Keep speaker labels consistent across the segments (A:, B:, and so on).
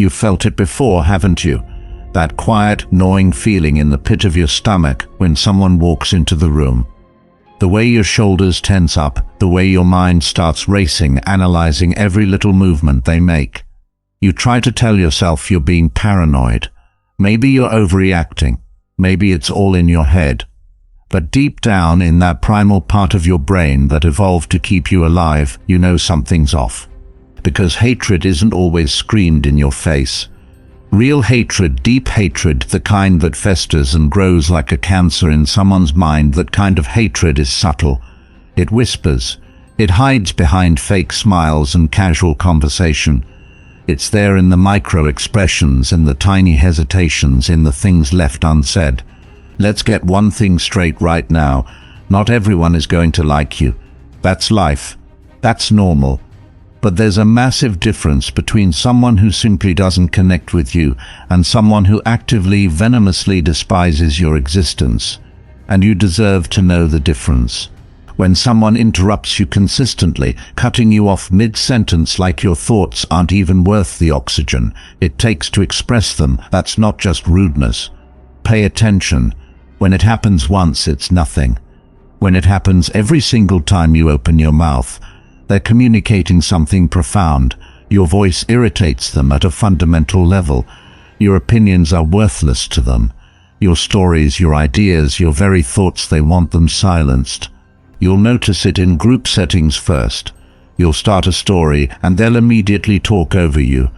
A: You've felt it before, haven't you? That quiet, gnawing feeling in the pit of your stomach when someone walks into the room. The way your shoulders tense up, the way your mind starts racing, analyzing every little movement they make. You try to tell yourself you're being paranoid. Maybe you're overreacting. Maybe it's all in your head. But deep down in that primal part of your brain that evolved to keep you alive, you know something's off. Because hatred isn't always screamed in your face. Real hatred, deep hatred, the kind that festers and grows like a cancer in someone's mind, that kind of hatred is subtle. It whispers. It hides behind fake smiles and casual conversation. It's there in the micro expressions, in the tiny hesitations, in the things left unsaid. Let's get one thing straight right now. Not everyone is going to like you. That's life. That's normal. But there's a massive difference between someone who simply doesn't connect with you and someone who actively, venomously despises your existence. And you deserve to know the difference. When someone interrupts you consistently, cutting you off mid-sentence like your thoughts aren't even worth the oxygen it takes to express them, that's not just rudeness. Pay attention. When it happens once, it's nothing. When it happens every single time you open your mouth, they're communicating something profound. Your voice irritates them at a fundamental level. Your opinions are worthless to them. Your stories, your ideas, your very thoughts, they want them silenced. You'll notice it in group settings first. You'll start a story and they'll immediately talk over you.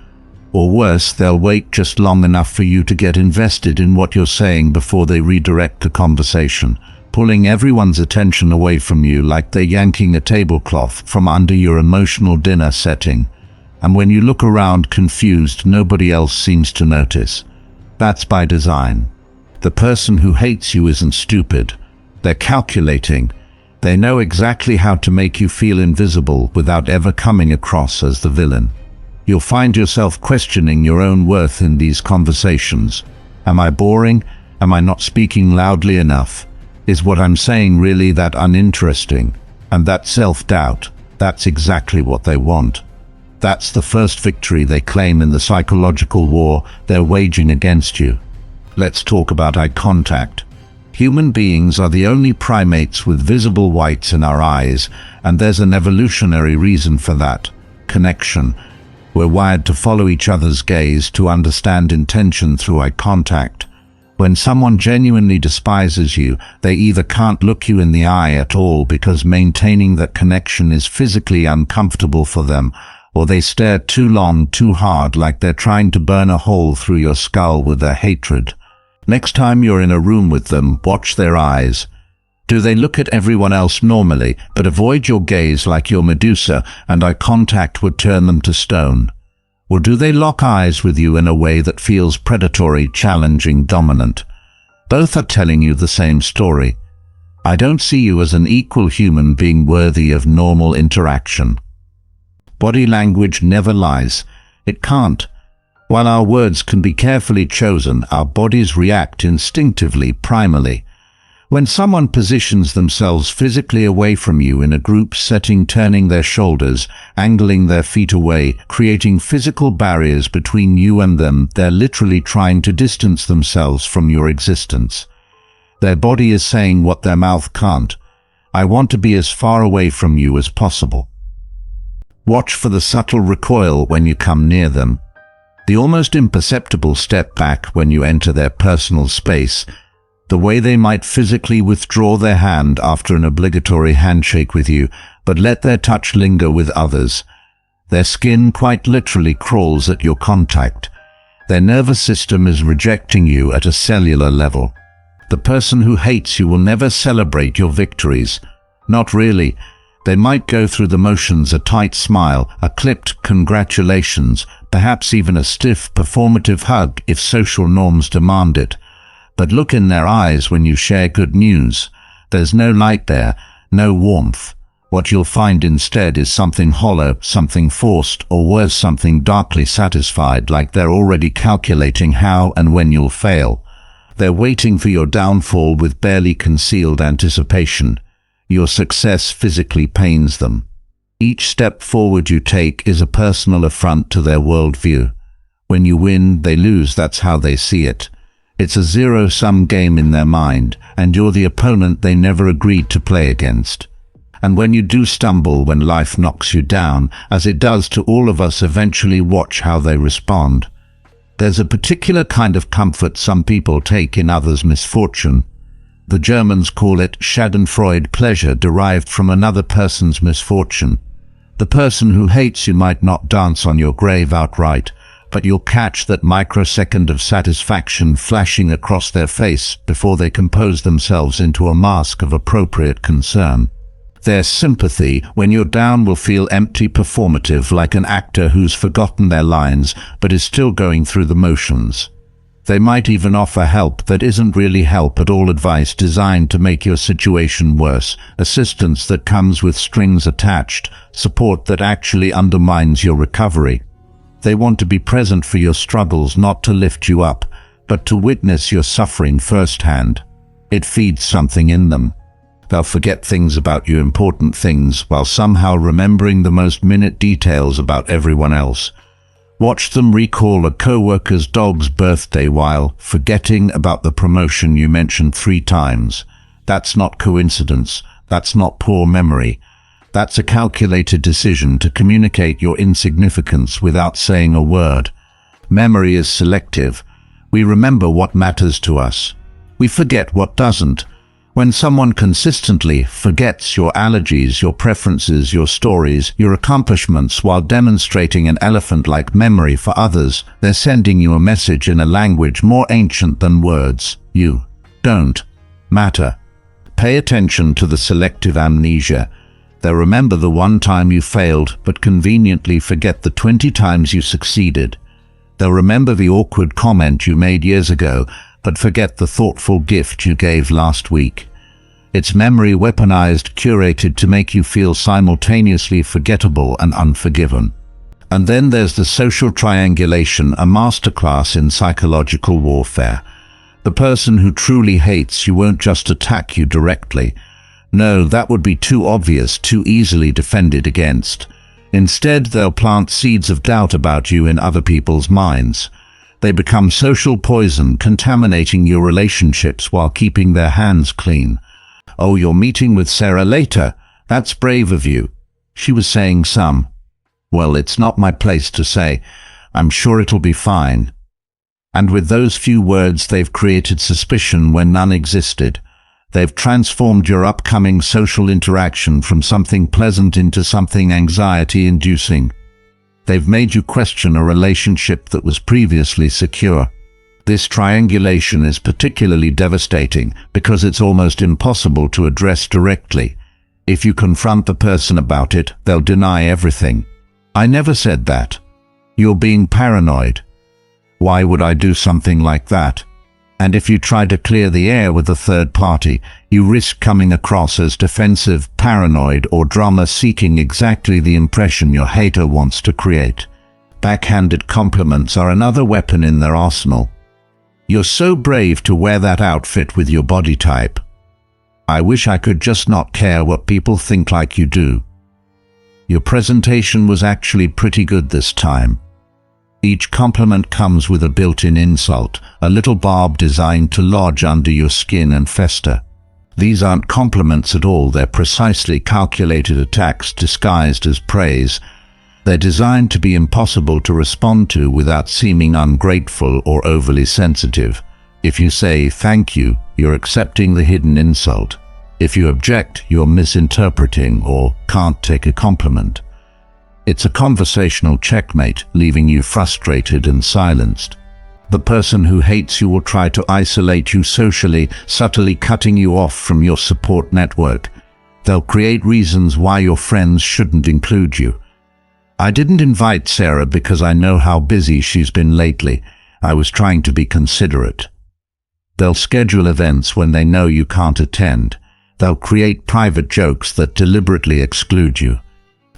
A: Or worse, they'll wait just long enough for you to get invested in what you're saying before they redirect the conversation, pulling everyone's attention away from you like they're yanking a tablecloth from under your emotional dinner setting. And when you look around confused, nobody else seems to notice. That's by design. The person who hates you isn't stupid. They're calculating. They know exactly how to make you feel invisible without ever coming across as the villain. You'll find yourself questioning your own worth in these conversations. Am I boring? Am I not speaking loudly enough? Is what I'm saying really that uninteresting? And that self-doubt, that's exactly what they want. That's the first victory they claim in the psychological war they're waging against you. Let's talk about eye contact. Human beings are the only primates with visible whites in our eyes, and there's an evolutionary reason for that. Connection. We're wired to follow each other's gaze, to understand intention through eye contact. When someone genuinely despises you, they either can't look you in the eye at all because maintaining that connection is physically uncomfortable for them, or they stare too long, too hard, like they're trying to burn a hole through your skull with their hatred. Next time you're in a room with them, watch their eyes. Do they look at everyone else normally, but avoid your gaze like you're Medusa, and eye contact would turn them to stone? Or do they lock eyes with you in a way that feels predatory, challenging, dominant? Both are telling you the same story. I don't see you as an equal human being worthy of normal interaction. Body language never lies. It can't. While our words can be carefully chosen, our bodies react instinctively, primally. When someone positions themselves physically away from you in a group setting, turning their shoulders, angling their feet away, creating physical barriers between you and them, they're literally trying to distance themselves from your existence. Their body is saying what their mouth can't. I want to be as far away from you as possible. Watch for the subtle recoil when you come near them. The almost imperceptible step back when you enter their personal space. The way they might physically withdraw their hand after an obligatory handshake with you, but let their touch linger with others. Their skin quite literally crawls at your contact. Their nervous system is rejecting you at a cellular level. The person who hates you will never celebrate your victories. Not really. They might go through the motions, a tight smile, a clipped congratulations, perhaps even a stiff performative hug if social norms demand it. But look in their eyes when you share good news. There's no light there, no warmth. What you'll find instead is something hollow, something forced, or worse, something darkly satisfied, like they're already calculating how and when you'll fail. They're waiting for your downfall with barely concealed anticipation. Your success physically pains them. Each step forward you take is a personal affront to their worldview. When you win, they lose. That's how they see it. It's a zero-sum game in their mind, and you're the opponent they never agreed to play against. And when you do stumble, when life knocks you down, as it does to all of us, eventually watch how they respond. There's a particular kind of comfort some people take in others' misfortune. The Germans call it Schadenfreude, pleasure derived from another person's misfortune. The person who hates you might not dance on your grave outright, but you'll catch that microsecond of satisfaction flashing across their face before they compose themselves into a mask of appropriate concern. Their sympathy, when you're down, will feel empty, performative, like an actor who's forgotten their lines but is still going through the motions. They might even offer help that isn't really help at all, advice designed to make your situation worse, assistance that comes with strings attached, support that actually undermines your recovery. They want to be present for your struggles, not to lift you up, but to witness your suffering firsthand. It feeds something in them. They'll forget things about you, important things, while somehow remembering the most minute details about everyone else. Watch them recall a co-worker's dog's birthday while forgetting about the promotion you mentioned 3 times. That's not coincidence. That's not poor memory. That's a calculated decision to communicate your insignificance without saying a word. Memory is selective. We remember what matters to us. We forget what doesn't. When someone consistently forgets your allergies, your preferences, your stories, your accomplishments while demonstrating an elephant-like memory for others, they're sending you a message in a language more ancient than words. You don't matter. Pay attention to the selective amnesia. They'll remember the one time you failed, but conveniently forget the 20 times you succeeded. They'll remember the awkward comment you made years ago, but forget the thoughtful gift you gave last week. It's memory weaponized, curated to make you feel simultaneously forgettable and unforgiven. And then there's the social triangulation, a masterclass in psychological warfare. The person who truly hates you won't just attack you directly. No, that would be too obvious, too easily defended against. Instead, they'll plant seeds of doubt about you in other people's minds. They become social poison, contaminating your relationships while keeping their hands clean. Oh, you're meeting with Sarah later. That's brave of you. She was saying some. Well, it's not my place to say. I'm sure it'll be fine. And with those few words, they've created suspicion where none existed. They've transformed your upcoming social interaction from something pleasant into something anxiety-inducing. They've made you question a relationship that was previously secure. This triangulation is particularly devastating because it's almost impossible to address directly. If you confront the person about it, they'll deny everything. I never said that. You're being paranoid. Why would I do something like that? And if you try to clear the air with a third party, you risk coming across as defensive, paranoid, or drama-seeking, exactly the impression your hater wants to create. Backhanded compliments are another weapon in their arsenal. You're so brave to wear that outfit with your body type. I wish I could just not care what people think like you do. Your presentation was actually pretty good this time. Each compliment comes with a built-in insult, a little barb designed to lodge under your skin and fester. These aren't compliments at all, they're precisely calculated attacks disguised as praise. They're designed to be impossible to respond to without seeming ungrateful or overly sensitive. If you say thank you, you're accepting the hidden insult. If you object, you're misinterpreting or can't take a compliment. It's a conversational checkmate, leaving you frustrated and silenced. The person who hates you will try to isolate you socially, subtly cutting you off from your support network. They'll create reasons why your friends shouldn't include you. I didn't invite Sarah because I know how busy she's been lately. I was trying to be considerate. They'll schedule events when they know you can't attend. They'll create private jokes that deliberately exclude you.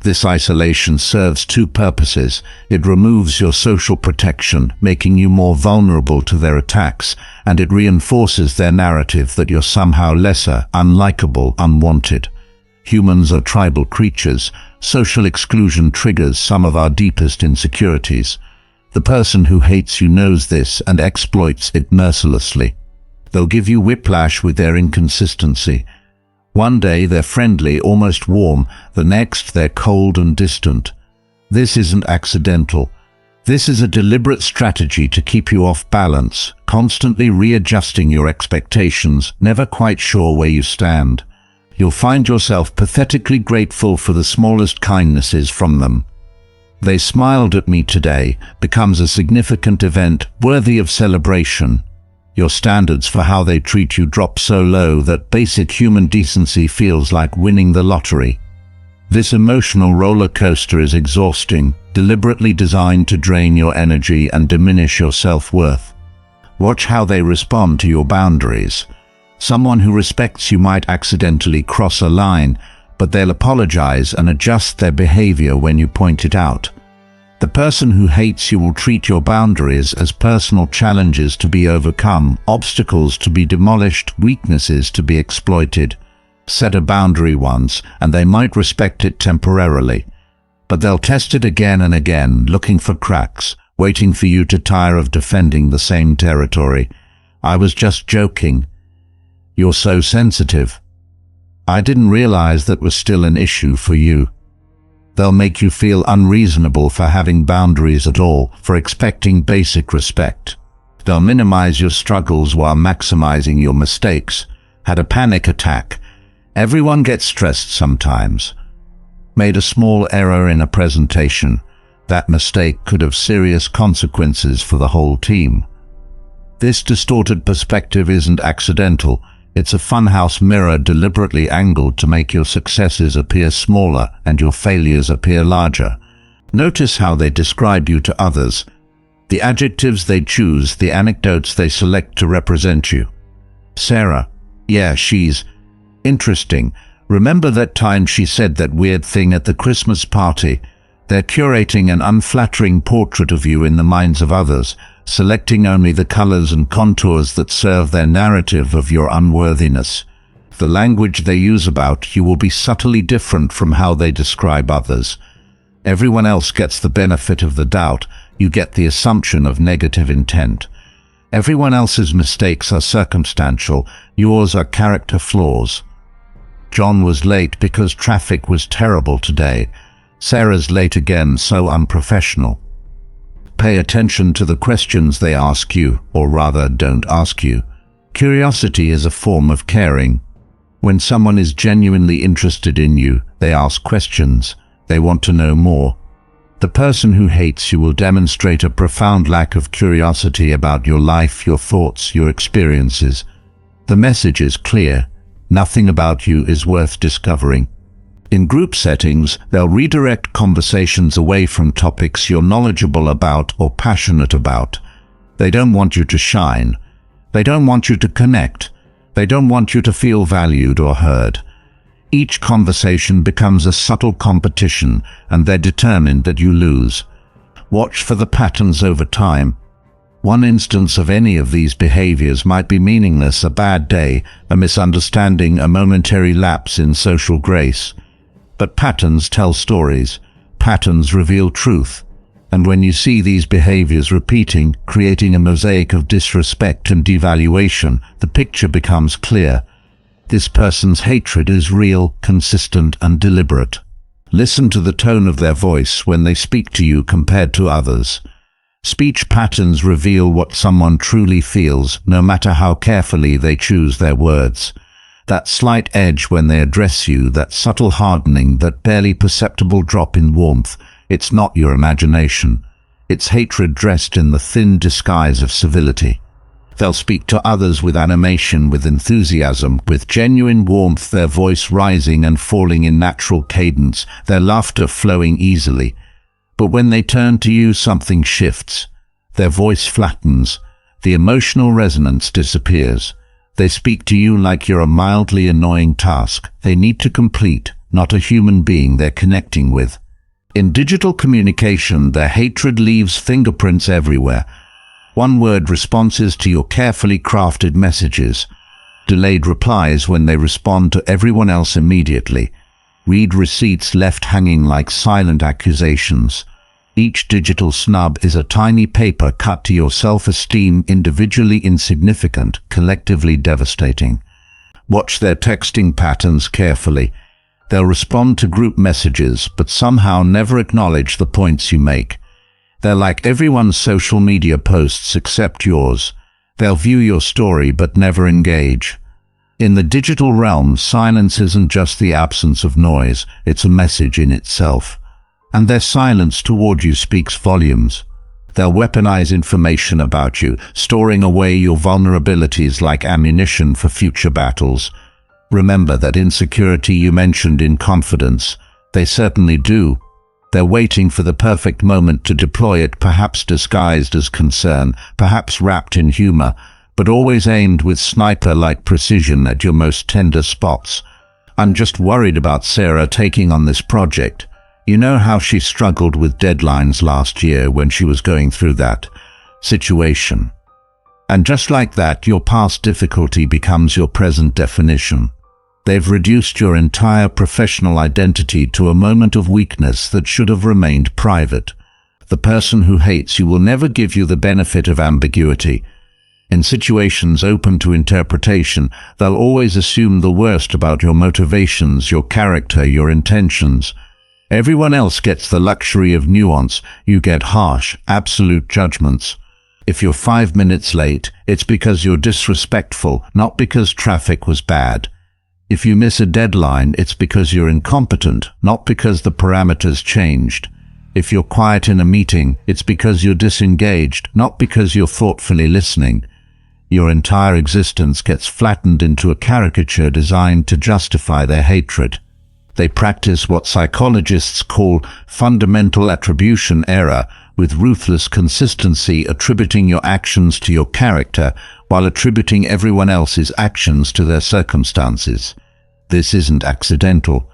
A: This isolation serves 2 purposes. It removes your social protection, making you more vulnerable to their attacks, and it reinforces their narrative that you're somehow lesser, unlikable, unwanted. Humans are tribal creatures. Social exclusion triggers some of our deepest insecurities. The person who hates you knows this and exploits it mercilessly. They'll give you whiplash with their inconsistency. One day they're friendly, almost warm, the next they're cold and distant. This isn't accidental. This is a deliberate strategy to keep you off balance, constantly readjusting your expectations, never quite sure where you stand. You'll find yourself pathetically grateful for the smallest kindnesses from them. "They smiled at me today" becomes a significant event worthy of celebration. Your standards for how they treat you drop so low that basic human decency feels like winning the lottery. This emotional roller coaster is exhausting, deliberately designed to drain your energy and diminish your self-worth. Watch how they respond to your boundaries. Someone who respects you might accidentally cross a line, but they'll apologize and adjust their behavior when you point it out. The person who hates you will treat your boundaries as personal challenges to be overcome, obstacles to be demolished, weaknesses to be exploited. Set a boundary once, and they might respect it temporarily. But they'll test it again and again, looking for cracks, waiting for you to tire of defending the same territory. "I was just joking." "You're so sensitive." "I didn't realize that was still an issue for you." They'll make you feel unreasonable for having boundaries at all, for expecting basic respect. They'll minimize your struggles while maximizing your mistakes. Had a panic attack. Everyone gets stressed sometimes. Made a small error in a presentation. That mistake could have serious consequences for the whole team. This distorted perspective isn't accidental. It's a funhouse mirror deliberately angled to make your successes appear smaller and your failures appear larger. Notice how they describe you to others, the adjectives they choose, the anecdotes they select to represent you. "Sarah, yeah, she's interesting. Remember that time she said that weird thing at the Christmas party?" They're curating an unflattering portrait of you in the minds of others, selecting only the colors and contours that serve their narrative of your unworthiness. The language they use about you will be subtly different from how they describe others. Everyone else gets the benefit of the doubt, you get the assumption of negative intent. Everyone else's mistakes are circumstantial, yours are character flaws. John was late because traffic was terrible today. Sarah's late again, so unprofessional. Pay attention to the questions they ask you, or rather don't ask you. Curiosity is a form of caring. When someone is genuinely interested in you, they ask questions. They want to know more. The person who hates you will demonstrate a profound lack of curiosity about your life, your thoughts, your experiences. The message is clear. Nothing about you is worth discovering. In group settings, they'll redirect conversations away from topics you're knowledgeable about or passionate about. They don't want you to shine. They don't want you to connect. They don't want you to feel valued or heard. Each conversation becomes a subtle competition, and they're determined that you lose. Watch for the patterns over time. One instance of any of these behaviors might be meaningless: a bad day, a misunderstanding, a momentary lapse in social grace. But patterns tell stories. Patterns reveal truth. And when you see these behaviors repeating, creating a mosaic of disrespect and devaluation, the picture becomes clear. This person's hatred is real, consistent, and deliberate. Listen to the tone of their voice when they speak to you compared to others. Speech patterns reveal what someone truly feels, no matter how carefully they choose their words. That slight edge when they address you, that subtle hardening, that barely perceptible drop in warmth, it's not your imagination. It's hatred dressed in the thin disguise of civility. They'll speak to others with animation, with enthusiasm, with genuine warmth, their voice rising and falling in natural cadence, their laughter flowing easily. But when they turn to you, something shifts. Their voice flattens. The emotional resonance disappears. They speak to you like you're a mildly annoying task they need to complete, not a human being they're connecting with. In digital communication, their hatred leaves fingerprints everywhere. One-word responses to your carefully crafted messages. Delayed replies when they respond to everyone else immediately. Read receipts left hanging like silent accusations. Each digital snub is a tiny paper cut to your self-esteem, individually insignificant, collectively devastating. Watch their texting patterns carefully. They'll respond to group messages, but somehow never acknowledge the points you make. They're like everyone's social media posts except yours. They'll view your story but never engage. In the digital realm, silence isn't just the absence of noise, it's a message in itself. And their silence toward you speaks volumes. They'll weaponize information about you, storing away your vulnerabilities like ammunition for future battles. Remember that insecurity you mentioned in confidence. They certainly do. They're waiting for the perfect moment to deploy it, perhaps disguised as concern, perhaps wrapped in humor, but always aimed with sniper-like precision at your most tender spots. I'm just worried about Sarah taking on this project. You know how she struggled with deadlines last year when she was going through that situation. And just like that, your past difficulty becomes your present definition. They've reduced your entire professional identity to a moment of weakness that should have remained private. The person who hates you will never give you the benefit of ambiguity. In situations open to interpretation, they'll always assume the worst about your motivations, your character, your intentions. Everyone else gets the luxury of nuance. You get harsh, absolute judgments. If you're 5 minutes late, it's because you're disrespectful, not because traffic was bad. If you miss a deadline, it's because you're incompetent, not because the parameters changed. If you're quiet in a meeting, it's because you're disengaged, not because you're thoughtfully listening. Your entire existence gets flattened into a caricature designed to justify their hatred. They practice what psychologists call fundamental attribution error, with ruthless consistency, attributing your actions to your character while attributing everyone else's actions to their circumstances. This isn't accidental.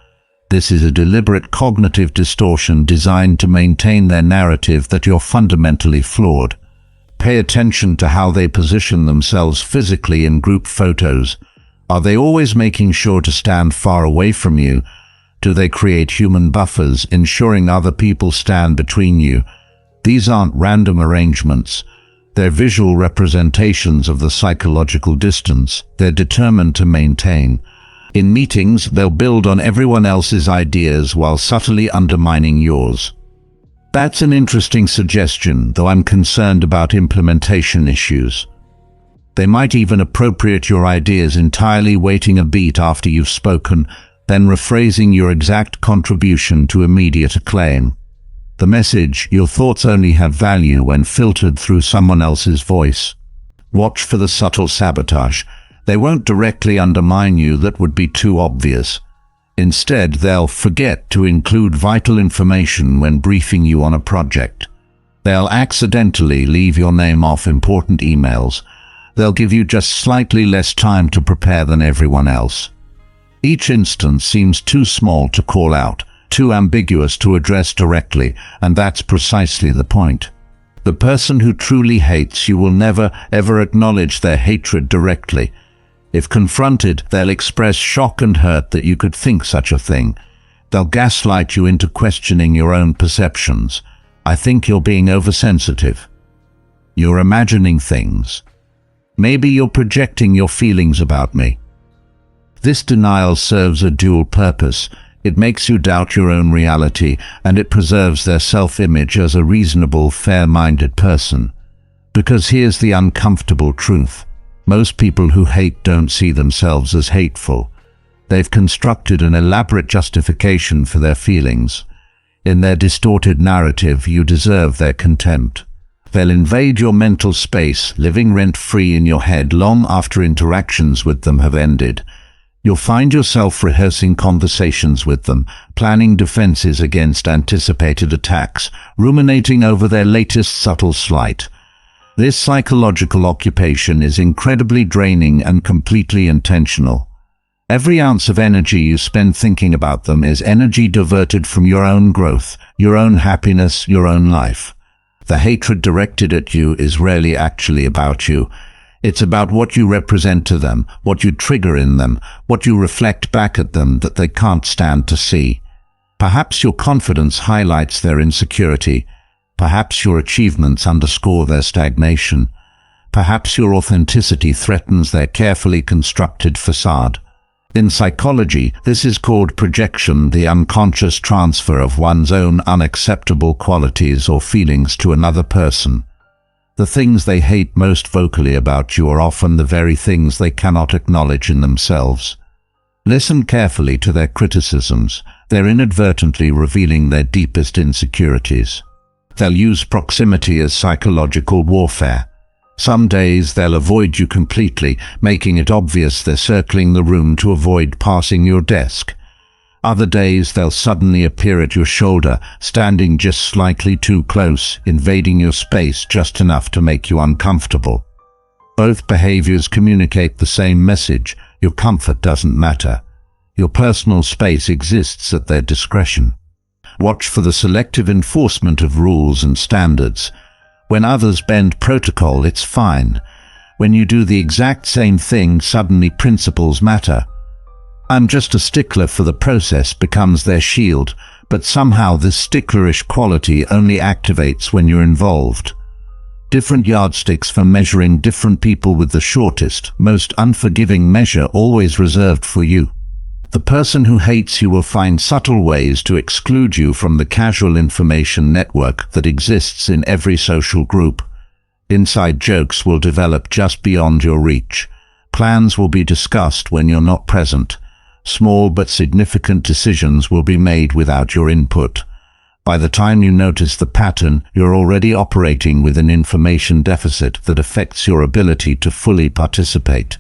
A: This is a deliberate cognitive distortion designed to maintain their narrative that you're fundamentally flawed. Pay attention to how they position themselves physically in group photos. Are they always making sure to stand far away from you? Do they create human buffers, ensuring other people stand between you? These aren't random arrangements. They're visual representations of the psychological distance they're determined to maintain. In meetings, they'll build on everyone else's ideas while subtly undermining yours. That's an interesting suggestion, though I'm concerned about implementation issues. They might even appropriate your ideas entirely, waiting a beat after you've spoken, then rephrasing your exact contribution to immediate acclaim. The message, your thoughts only have value when filtered through someone else's voice. Watch for the subtle sabotage. They won't directly undermine you, that would be too obvious. Instead, they'll forget to include vital information when briefing you on a project. They'll accidentally leave your name off important emails. They'll give you just slightly less time to prepare than everyone else. Each instance seems too small to call out, too ambiguous to address directly, and that's precisely the point. The person who truly hates you will never, ever acknowledge their hatred directly. If confronted, they'll express shock and hurt that you could think such a thing. They'll gaslight you into questioning your own perceptions. I think you're being oversensitive. You're imagining things. Maybe you're projecting your feelings about me. This denial serves a dual purpose. It makes you doubt your own reality, and it preserves their self-image as a reasonable, fair-minded person. Because here's the uncomfortable truth. Most people who hate don't see themselves as hateful. They've constructed an elaborate justification for their feelings. In their distorted narrative, you deserve their contempt. They'll invade your mental space, living rent-free in your head long after interactions with them have ended. You'll find yourself rehearsing conversations with them, planning defenses against anticipated attacks, ruminating over their latest subtle slight. This psychological occupation is incredibly draining and completely intentional. Every ounce of energy you spend thinking about them is energy diverted from your own growth, your own happiness, your own life. The hatred directed at you is rarely actually about you. It's about what you represent to them, what you trigger in them, what you reflect back at them that they can't stand to see. Perhaps your confidence highlights their insecurity. Perhaps your achievements underscore their stagnation. Perhaps your authenticity threatens their carefully constructed facade. In psychology, this is called projection, the unconscious transfer of one's own unacceptable qualities or feelings to another person. The things they hate most vocally about you are often the very things they cannot acknowledge in themselves. Listen carefully to their criticisms. They're inadvertently revealing their deepest insecurities. They'll use proximity as psychological warfare. Some days they'll avoid you completely, making it obvious they're circling the room to avoid passing your desk. Other days they'll suddenly appear at your shoulder, standing just slightly too close, invading your space just enough to make you uncomfortable. Both behaviors communicate the same message: your comfort doesn't matter. Your personal space exists at their discretion. Watch for the selective enforcement of rules and standards. When others bend protocol, it's fine. When you do the exact same thing, suddenly principles matter. "I'm just a stickler for the process" becomes their shield, but somehow this sticklerish quality only activates when you're involved. Different yardsticks for measuring different people, with the shortest, most unforgiving measure always reserved for you. The person who hates you will find subtle ways to exclude you from the casual information network that exists in every social group. Inside jokes will develop just beyond your reach. Plans will be discussed when you're not present. Small but significant decisions will be made without your input. By the time you notice the pattern, you're already operating with an information deficit that affects your ability to fully participate.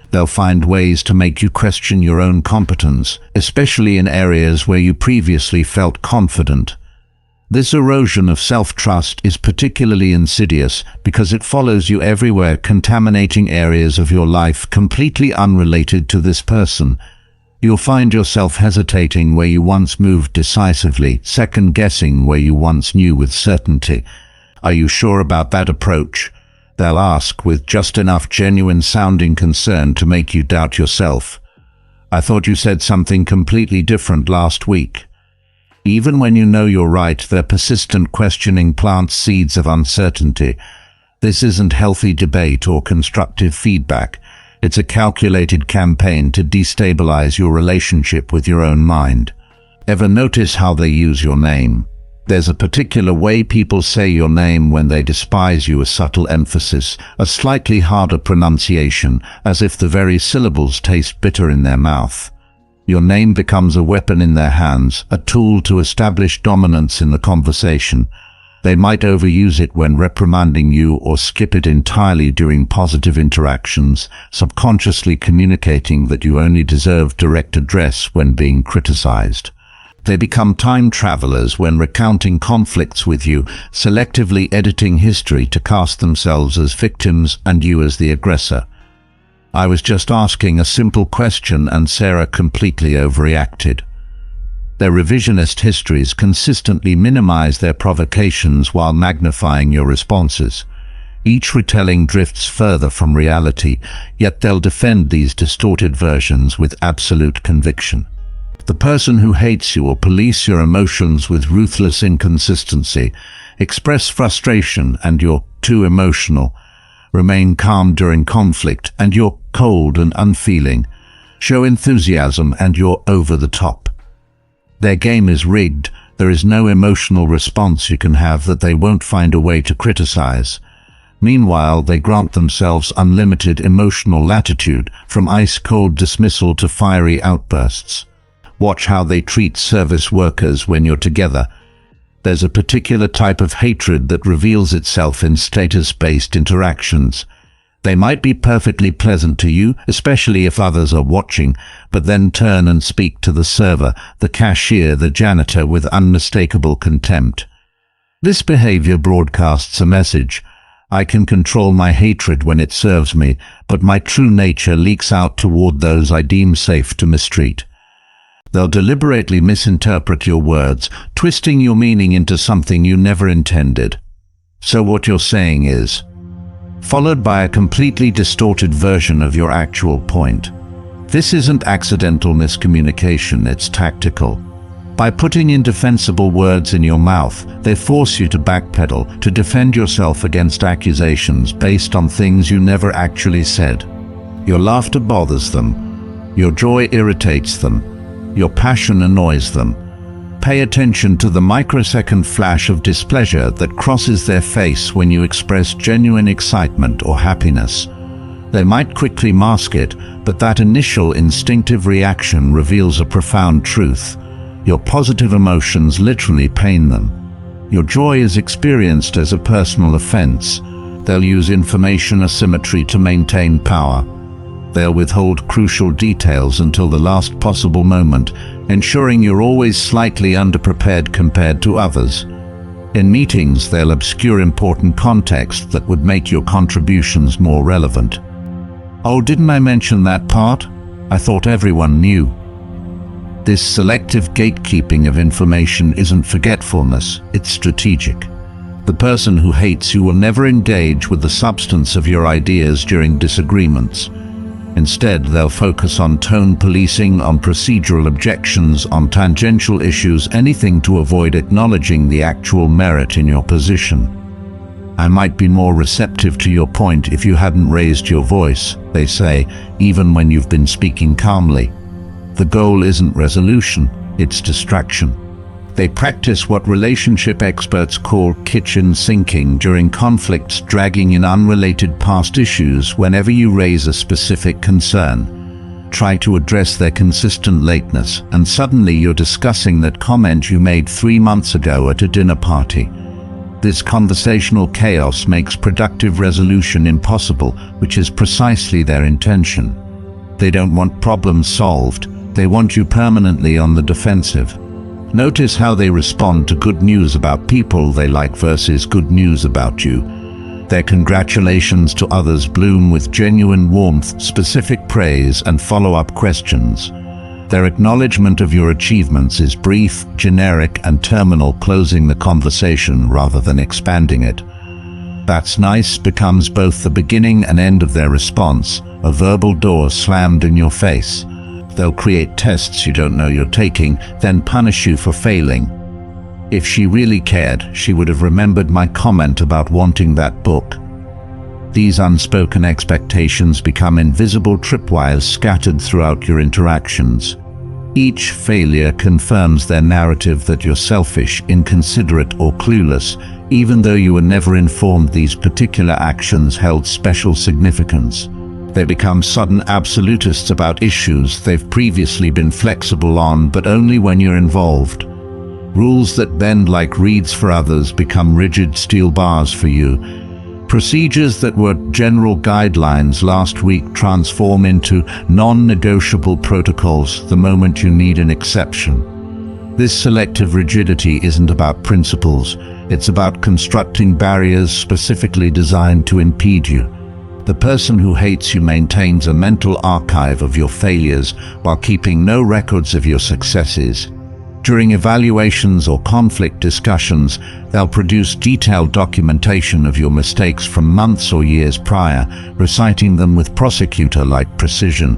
A: They'll find ways to make you question your own competence, especially in areas where you previously felt confident. This erosion of self-trust is particularly insidious because it follows you everywhere, contaminating areas of your life completely unrelated to this person. You'll find yourself hesitating where you once moved decisively, second-guessing where you once knew with certainty. "Are you sure about that approach?" they'll ask, with just enough genuine-sounding concern to make you doubt yourself. "I thought you said something completely different last week." Even when you know you're right, their persistent questioning plants seeds of uncertainty. This isn't healthy debate or constructive feedback. It's a calculated campaign to destabilize your relationship with your own mind. Ever notice how they use your name? There's a particular way people say your name when they despise you: a subtle emphasis, a slightly harder pronunciation, as if the very syllables taste bitter in their mouth. Your name becomes a weapon in their hands, a tool to establish dominance in the conversation. They might overuse it when reprimanding you or skip it entirely during positive interactions, subconsciously communicating that you only deserve direct address when being criticized. They become time travelers when recounting conflicts with you, selectively editing history to cast themselves as victims and you as the aggressor. "I was just asking a simple question and Sarah completely overreacted." Their revisionist histories consistently minimize their provocations while magnifying your responses. Each retelling drifts further from reality, yet they'll defend these distorted versions with absolute conviction. The person who hates you will police your emotions with ruthless inconsistency, express frustration and you're too emotional, remain calm during conflict and you're cold and unfeeling, show enthusiasm and you're over the top. Their game is rigged. There is no emotional response you can have that they won't find a way to criticize. Meanwhile, they grant themselves unlimited emotional latitude, from ice-cold dismissal to fiery outbursts. Watch how they treat service workers when you're together. There's a particular type of hatred that reveals itself in status-based interactions. They might be perfectly pleasant to you, especially if others are watching, but then turn and speak to the server, the cashier, the janitor with unmistakable contempt. This behavior broadcasts a message: I can control my hatred when it serves me, but my true nature leaks out toward those I deem safe to mistreat. They'll deliberately misinterpret your words, twisting your meaning into something you never intended. So what you're saying is, followed by a completely distorted version of your actual point. This isn't accidental miscommunication, it's tactical. By putting indefensible words in your mouth, they force you to backpedal, to defend yourself against accusations based on things you never actually said. Your laughter bothers them. Your joy irritates them. Your passion annoys them. Pay attention to the microsecond flash of displeasure that crosses their face when you express genuine excitement or happiness. They might quickly mask it, but that initial instinctive reaction reveals a profound truth. Your positive emotions literally pain them. Your joy is experienced as a personal offense. They'll use information asymmetry to maintain power. They'll withhold crucial details until the last possible moment, ensuring you're always slightly underprepared compared to others. In meetings, they'll obscure important context that would make your contributions more relevant. Oh, didn't I mention that part? I thought everyone knew. This selective gatekeeping of information isn't forgetfulness, it's strategic. The person who hates you will never engage with the substance of your ideas during disagreements. Instead, they'll focus on tone policing, on procedural objections, on tangential issues, anything to avoid acknowledging the actual merit in your position. I might be more receptive to your point if you hadn't raised your voice, they say, even when you've been speaking calmly. The goal isn't resolution, it's distraction. They practice what relationship experts call kitchen sinking during conflicts, dragging in unrelated past issues whenever you raise a specific concern. Try to address their consistent lateness, and suddenly you're discussing that comment you made 3 months ago at a dinner party. This conversational chaos makes productive resolution impossible, which is precisely their intention. They don't want problems solved. They want you permanently on the defensive. Notice how they respond to good news about people they like versus good news about you. Their congratulations to others bloom with genuine warmth, specific praise, and follow-up questions. Their acknowledgement of your achievements is brief, generic, and terminal, closing the conversation rather than expanding it. "That's nice" becomes both the beginning and end of their response, a verbal door slammed in your face. They'll create tests you don't know you're taking, then punish you for failing. If she really cared, she would have remembered my comment about wanting that book. These unspoken expectations become invisible tripwires scattered throughout your interactions. Each failure confirms their narrative that you're selfish, inconsiderate, or clueless, even though you were never informed these particular actions held special significance. They become sudden absolutists about issues they've previously been flexible on, but only when you're involved. Rules that bend like reeds for others become rigid steel bars for you. Procedures that were general guidelines last week transform into non-negotiable protocols the moment you need an exception. This selective rigidity isn't about principles, it's about constructing barriers specifically designed to impede you. The person who hates you maintains a mental archive of your failures while keeping no records of your successes. During evaluations or conflict discussions, they'll produce detailed documentation of your mistakes from months or years prior, reciting them with prosecutor-like precision.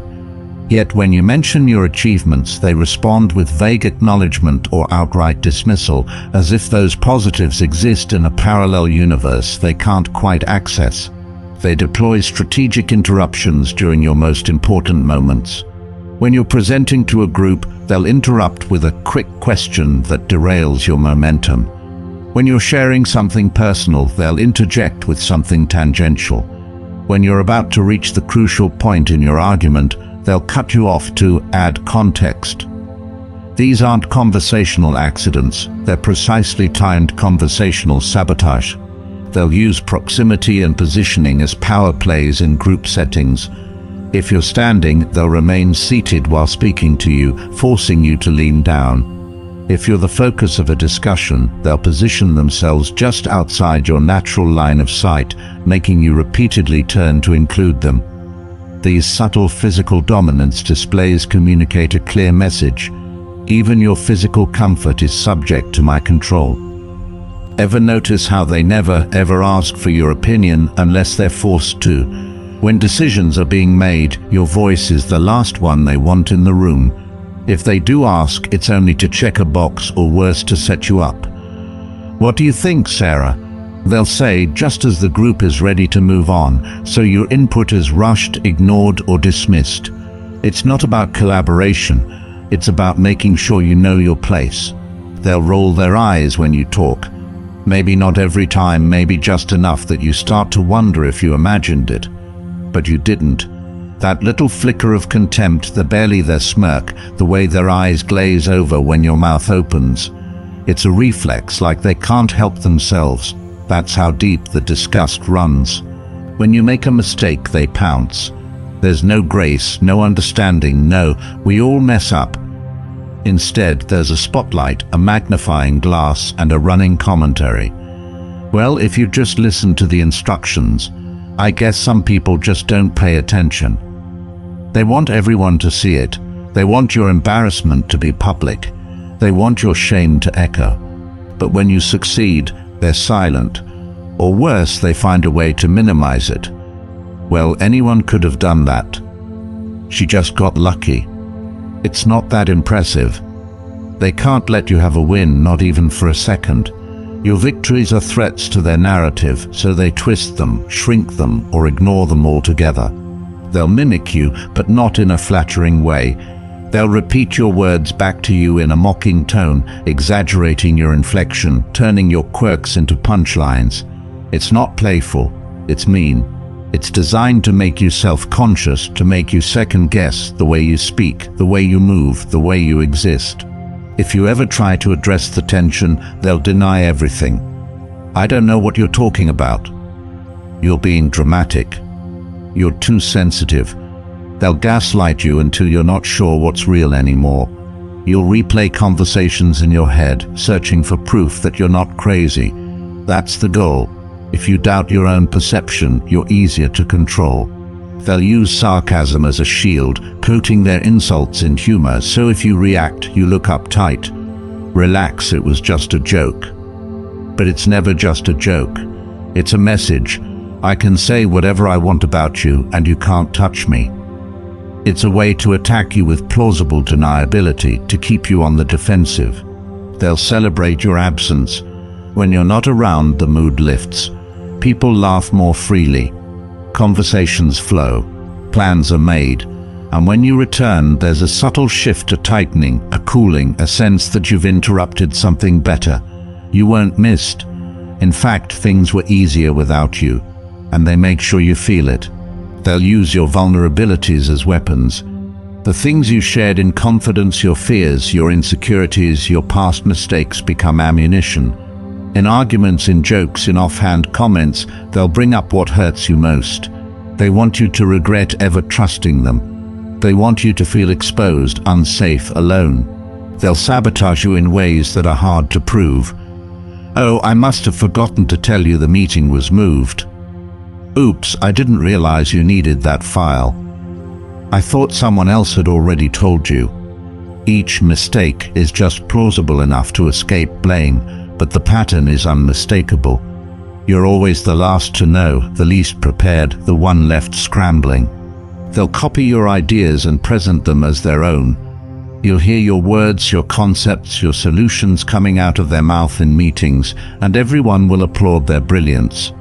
A: Yet when you mention your achievements, they respond with vague acknowledgement or outright dismissal, as if those positives exist in a parallel universe they can't quite access. They deploy strategic interruptions during your most important moments. When you're presenting to a group, they'll interrupt with a quick question that derails your momentum. When you're sharing something personal, they'll interject with something tangential. When you're about to reach the crucial point in your argument, they'll cut you off to add context. These aren't conversational accidents, they're precisely timed conversational sabotage. They'll use proximity and positioning as power plays in group settings. If you're standing, they'll remain seated while speaking to you, forcing you to lean down. If you're the focus of a discussion, they'll position themselves just outside your natural line of sight, making you repeatedly turn to include them. These subtle physical dominance displays communicate a clear message. Even your physical comfort is subject to my control. Ever notice how they never, ever ask for your opinion unless they're forced to? When decisions are being made, your voice is the last one they want in the room. If they do ask, it's only to check a box or worse, to set you up. What do you think, Sarah? They'll say, just as the group is ready to move on, so your input is rushed, ignored, or dismissed. It's not about collaboration, it's about making sure you know your place. They'll roll their eyes when you talk. Maybe not every time, maybe just enough that you start to wonder if you imagined it. But you didn't. That little flicker of contempt, their smirk, the way their eyes glaze over when your mouth opens. It's a reflex, like they can't help themselves. That's how deep the disgust runs. When you make a mistake, they pounce. There's no grace, no understanding, no, we all mess up. Instead, there's a spotlight, a magnifying glass, and a running commentary. Well, if you just listen to the instructions, I guess some people just don't pay attention. They want everyone to see it. They want your embarrassment to be public. They want your shame to echo. But when you succeed, they're silent. Or worse, they find a way to minimize it. Well, anyone could have done that. She just got lucky. It's not that impressive. They can't let you have a win, not even for a second. Your victories are threats to their narrative, so they twist them, shrink them, or ignore them altogether. They'll mimic you, but not in a flattering way. They'll repeat your words back to you in a mocking tone, exaggerating your inflection, turning your quirks into punchlines. It's not playful, it's mean. It's designed to make you self-conscious, to make you second-guess the way you speak, the way you move, the way you exist. If you ever try to address the tension, they'll deny everything. I don't know what you're talking about. You're being dramatic. You're too sensitive. They'll gaslight you until you're not sure what's real anymore. You'll replay conversations in your head, searching for proof that you're not crazy. That's the goal. If you doubt your own perception, you're easier to control. They'll use sarcasm as a shield, coating their insults in humor, so if you react, you look uptight. Relax, it was just a joke. But it's never just a joke. It's a message. I can say whatever I want about you, and you can't touch me. It's a way to attack you with plausible deniability, to keep you on the defensive. They'll celebrate your absence. When you're not around, the mood lifts. People laugh more freely. Conversations flow. Plans are made. And when you return, there's a subtle shift, a tightening, a cooling, a sense that you've interrupted something better. You weren't missed. In fact, things were easier without you. And they make sure you feel it. They'll use your vulnerabilities as weapons. The things you shared in confidence, your fears, your insecurities, your past mistakes become ammunition. In arguments, in jokes, in offhand comments, they'll bring up what hurts you most. They want you to regret ever trusting them. They want you to feel exposed, unsafe, alone. They'll sabotage you in ways that are hard to prove. Oh, I must have forgotten to tell you the meeting was moved. Oops, I didn't realize you needed that file. I thought someone else had already told you. Each mistake is just plausible enough to escape blame, but the pattern is unmistakable. You're always the last to know, the least prepared, the one left scrambling. They'll copy your ideas and present them as their own. You'll hear your words, your concepts, your solutions coming out of their mouth in meetings, and everyone will applaud their brilliance.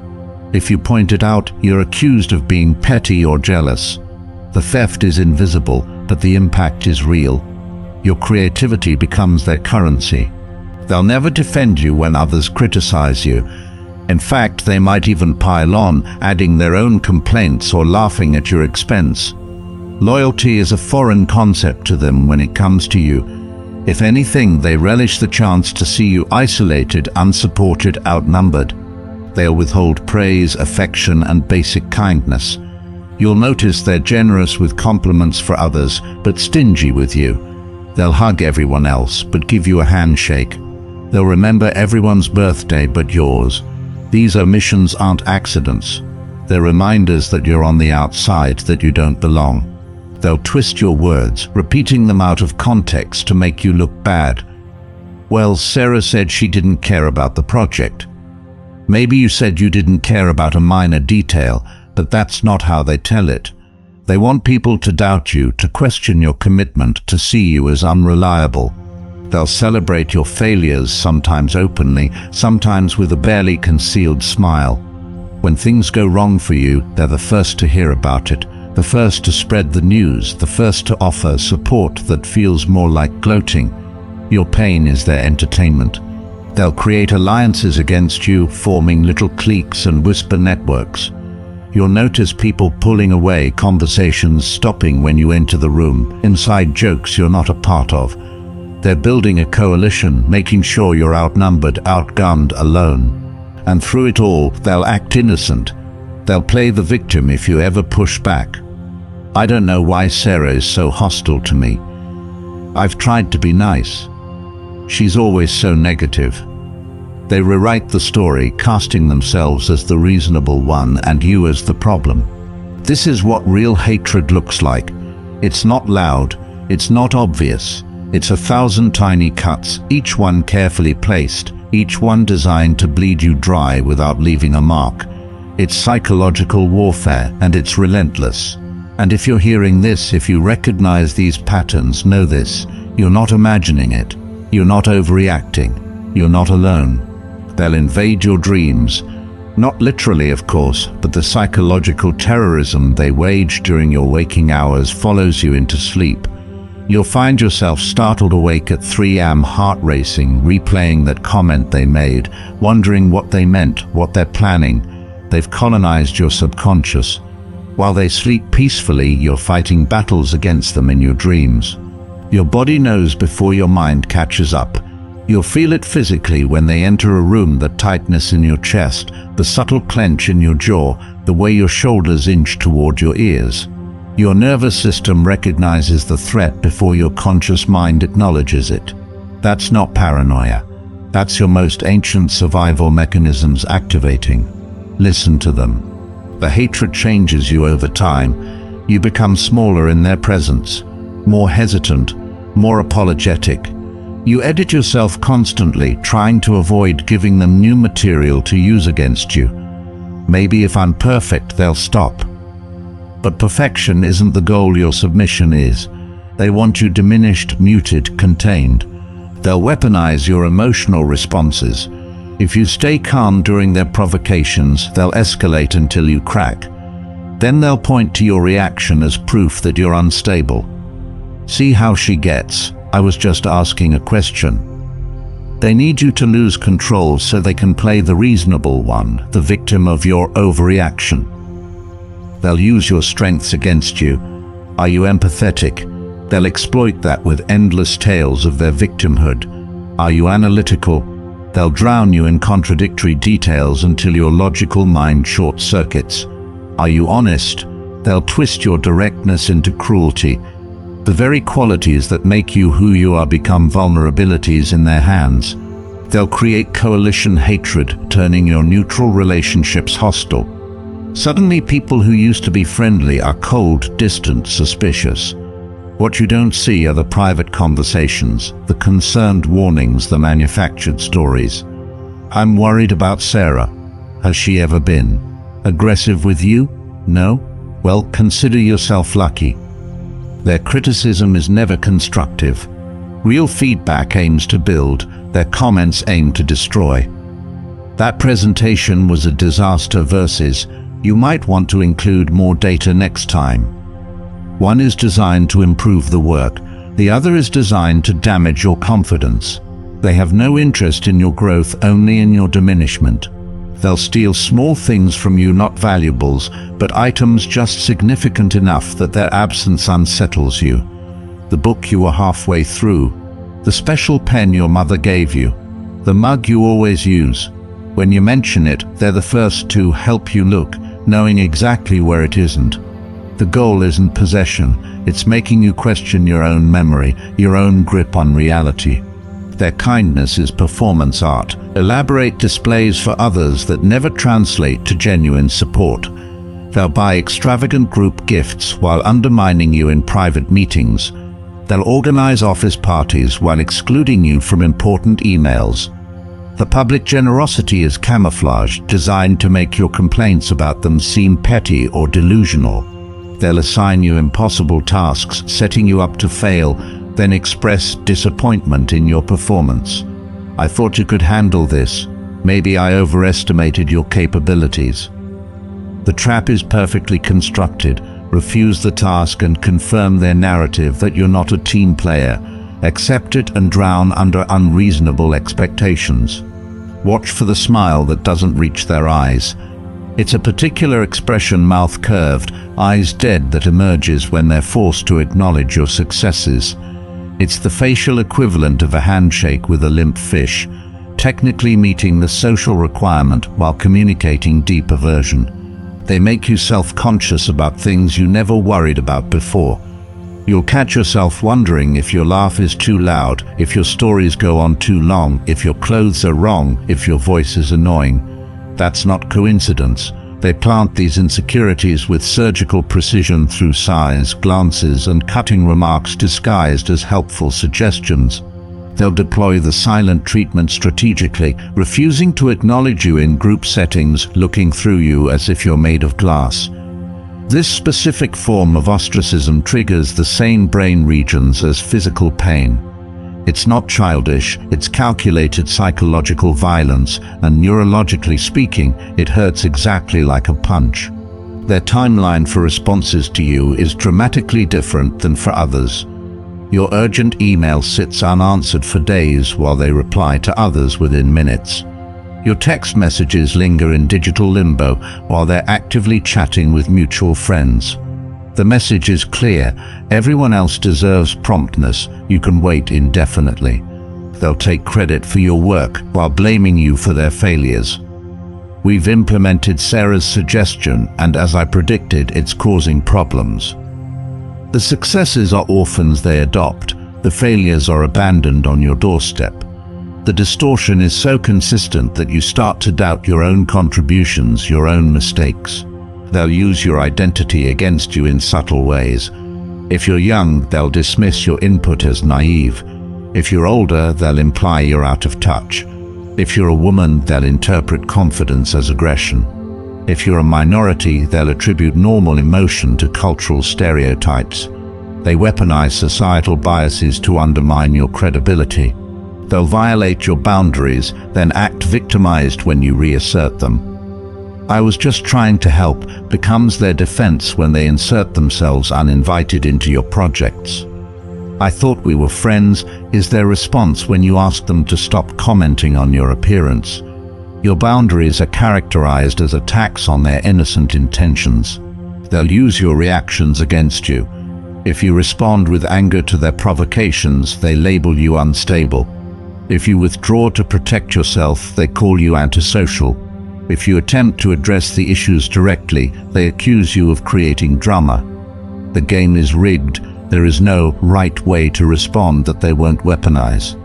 A: If you point it out, you're accused of being petty or jealous. The theft is invisible, but the impact is real. Your creativity becomes their currency. They'll never defend you when others criticize you. In fact, they might even pile on, adding their own complaints or laughing at your expense. Loyalty is a foreign concept to them when it comes to you. If anything, they relish the chance to see you isolated, unsupported, outnumbered. They'll withhold praise, affection, and basic kindness. You'll notice they're generous with compliments for others, but stingy with you. They'll hug everyone else, but give you a handshake. They'll remember everyone's birthday but yours. These omissions aren't accidents. They're reminders that you're on the outside, that you don't belong. They'll twist your words, repeating them out of context to make you look bad. Well, Sarah said she didn't care about the project. Maybe you said you didn't care about a minor detail, but that's not how they tell it. They want people to doubt you, to question your commitment, to see you as unreliable. They'll celebrate your failures, sometimes openly, sometimes with a barely concealed smile. When things go wrong for you, they're the first to hear about it, the first to spread the news, the first to offer support that feels more like gloating. Your pain is their entertainment. They'll create alliances against you, forming little cliques and whisper networks. You'll notice people pulling away, conversations stopping when you enter the room, inside jokes you're not a part of. They're building a coalition, making sure you're outnumbered, outgunned, alone. And through it all, they'll act innocent. They'll play the victim if you ever push back. I don't know why Sarah is so hostile to me. I've tried to be nice. She's always so negative. They rewrite the story, casting themselves as the reasonable one and you as the problem. This is what real hatred looks like. It's not loud, it's not obvious. It's 1,000 tiny cuts, each one carefully placed, each one designed to bleed you dry without leaving a mark. It's psychological warfare, and it's relentless. And if you're hearing this, if you recognize these patterns, know this: you're not imagining it. You're not overreacting. You're not alone. They'll invade your dreams. Not literally, of course, but the psychological terrorism they wage during your waking hours follows you into sleep. You'll find yourself startled awake at 3 a.m., heart racing, replaying that comment they made, wondering what they meant, what they're planning. They've colonized your subconscious. While they sleep peacefully, you're fighting battles against them in your dreams. Your body knows before your mind catches up. You'll feel it physically when they enter a room: the tightness in your chest, the subtle clench in your jaw, the way your shoulders inch toward your ears. Your nervous system recognizes the threat before your conscious mind acknowledges it. That's not paranoia. That's your most ancient survival mechanisms activating. Listen to them. The hatred changes you over time. You become smaller in their presence, more hesitant, more apologetic. You edit yourself constantly, trying to avoid giving them new material to use against you. Maybe if I'm perfect, they'll stop. But perfection isn't the goal, your submission is. They want you diminished, muted, contained. They'll weaponize your emotional responses. If you stay calm during their provocations, they'll escalate until you crack. Then they'll point to your reaction as proof that you're unstable. See how she gets. I was just asking a question. They need you to lose control so they can play the reasonable one, the victim of your overreaction. They'll use your strengths against you. Are you empathetic? They'll exploit that with endless tales of their victimhood. Are you analytical? They'll drown you in contradictory details until your logical mind short-circuits. Are you honest? They'll twist your directness into cruelty. The very qualities that make you who you are become vulnerabilities in their hands. They'll create coalition hatred, turning your neutral relationships hostile. Suddenly, people who used to be friendly are cold, distant, suspicious. What you don't see are the private conversations, the concerned warnings, the manufactured stories. I'm worried about Sarah. Has she ever been aggressive with you? No? Well, consider yourself lucky. Their criticism is never constructive. Real feedback aims to build, their comments aim to destroy. That presentation was a disaster versus, you might want to include more data next time. One is designed to improve the work, the other is designed to damage your confidence. They have no interest in your growth, only in your diminishment. They'll steal small things from you, not valuables, but items just significant enough that their absence unsettles you. The book you were halfway through, the special pen your mother gave you, the mug you always use. When you mention it, they're the first to help you look, knowing exactly where it isn't. The goal isn't possession, it's making you question your own memory, your own grip on reality. Their kindness is performance art, elaborate displays for others that never translate to genuine support. They'll buy extravagant group gifts while undermining you in private meetings. They'll organize office parties while excluding you from important emails. The public generosity is camouflage, designed to make your complaints about them seem petty or delusional. They'll assign you impossible tasks, setting you up to fail, then express disappointment in your performance. I thought you could handle this. Maybe I overestimated your capabilities. The trap is perfectly constructed. Refuse the task and confirm their narrative that you're not a team player. Accept it and drown under unreasonable expectations. Watch for the smile that doesn't reach their eyes. It's a particular expression, mouth curved, eyes dead, that emerges when they're forced to acknowledge your successes. It's the facial equivalent of a handshake with a limp fish, technically meeting the social requirement while communicating deep aversion. They make you self-conscious about things you never worried about before. You'll catch yourself wondering if your laugh is too loud, if your stories go on too long, if your clothes are wrong, if your voice is annoying. That's not coincidence. They plant these insecurities with surgical precision through sighs, glances, and cutting remarks disguised as helpful suggestions. They'll deploy the silent treatment strategically, refusing to acknowledge you in group settings, looking through you as if you're made of glass. This specific form of ostracism triggers the same brain regions as physical pain. It's not childish, it's calculated psychological violence, and neurologically speaking, it hurts exactly like a punch. Their timeline for responses to you is dramatically different than for others. Your urgent email sits unanswered for days while they reply to others within minutes. Your text messages linger in digital limbo while they're actively chatting with mutual friends. The message is clear: everyone else deserves promptness, you can wait indefinitely. They'll take credit for your work while blaming you for their failures. We've implemented Sarah's suggestion, and as I predicted, it's causing problems. The successes are orphans they adopt, the failures are abandoned on your doorstep. The distortion is so consistent that you start to doubt your own contributions, your own mistakes. They'll use your identity against you in subtle ways. If you're young, they'll dismiss your input as naive. If you're older, they'll imply you're out of touch. If you're a woman, they'll interpret confidence as aggression. If you're a minority, they'll attribute normal emotion to cultural stereotypes. They weaponize societal biases to undermine your credibility. They'll violate your boundaries, then act victimized when you reassert them. "I was just trying to help" becomes their defense when they insert themselves uninvited into your projects. "I thought we were friends" is their response when you ask them to stop commenting on your appearance. Your boundaries are characterized as attacks on their innocent intentions. They'll use your reactions against you. If you respond with anger to their provocations, they label you unstable. If you withdraw to protect yourself, they call you antisocial. If you attempt to address the issues directly, they accuse you of creating drama. The game is rigged. There is no right way to respond that they won't weaponize.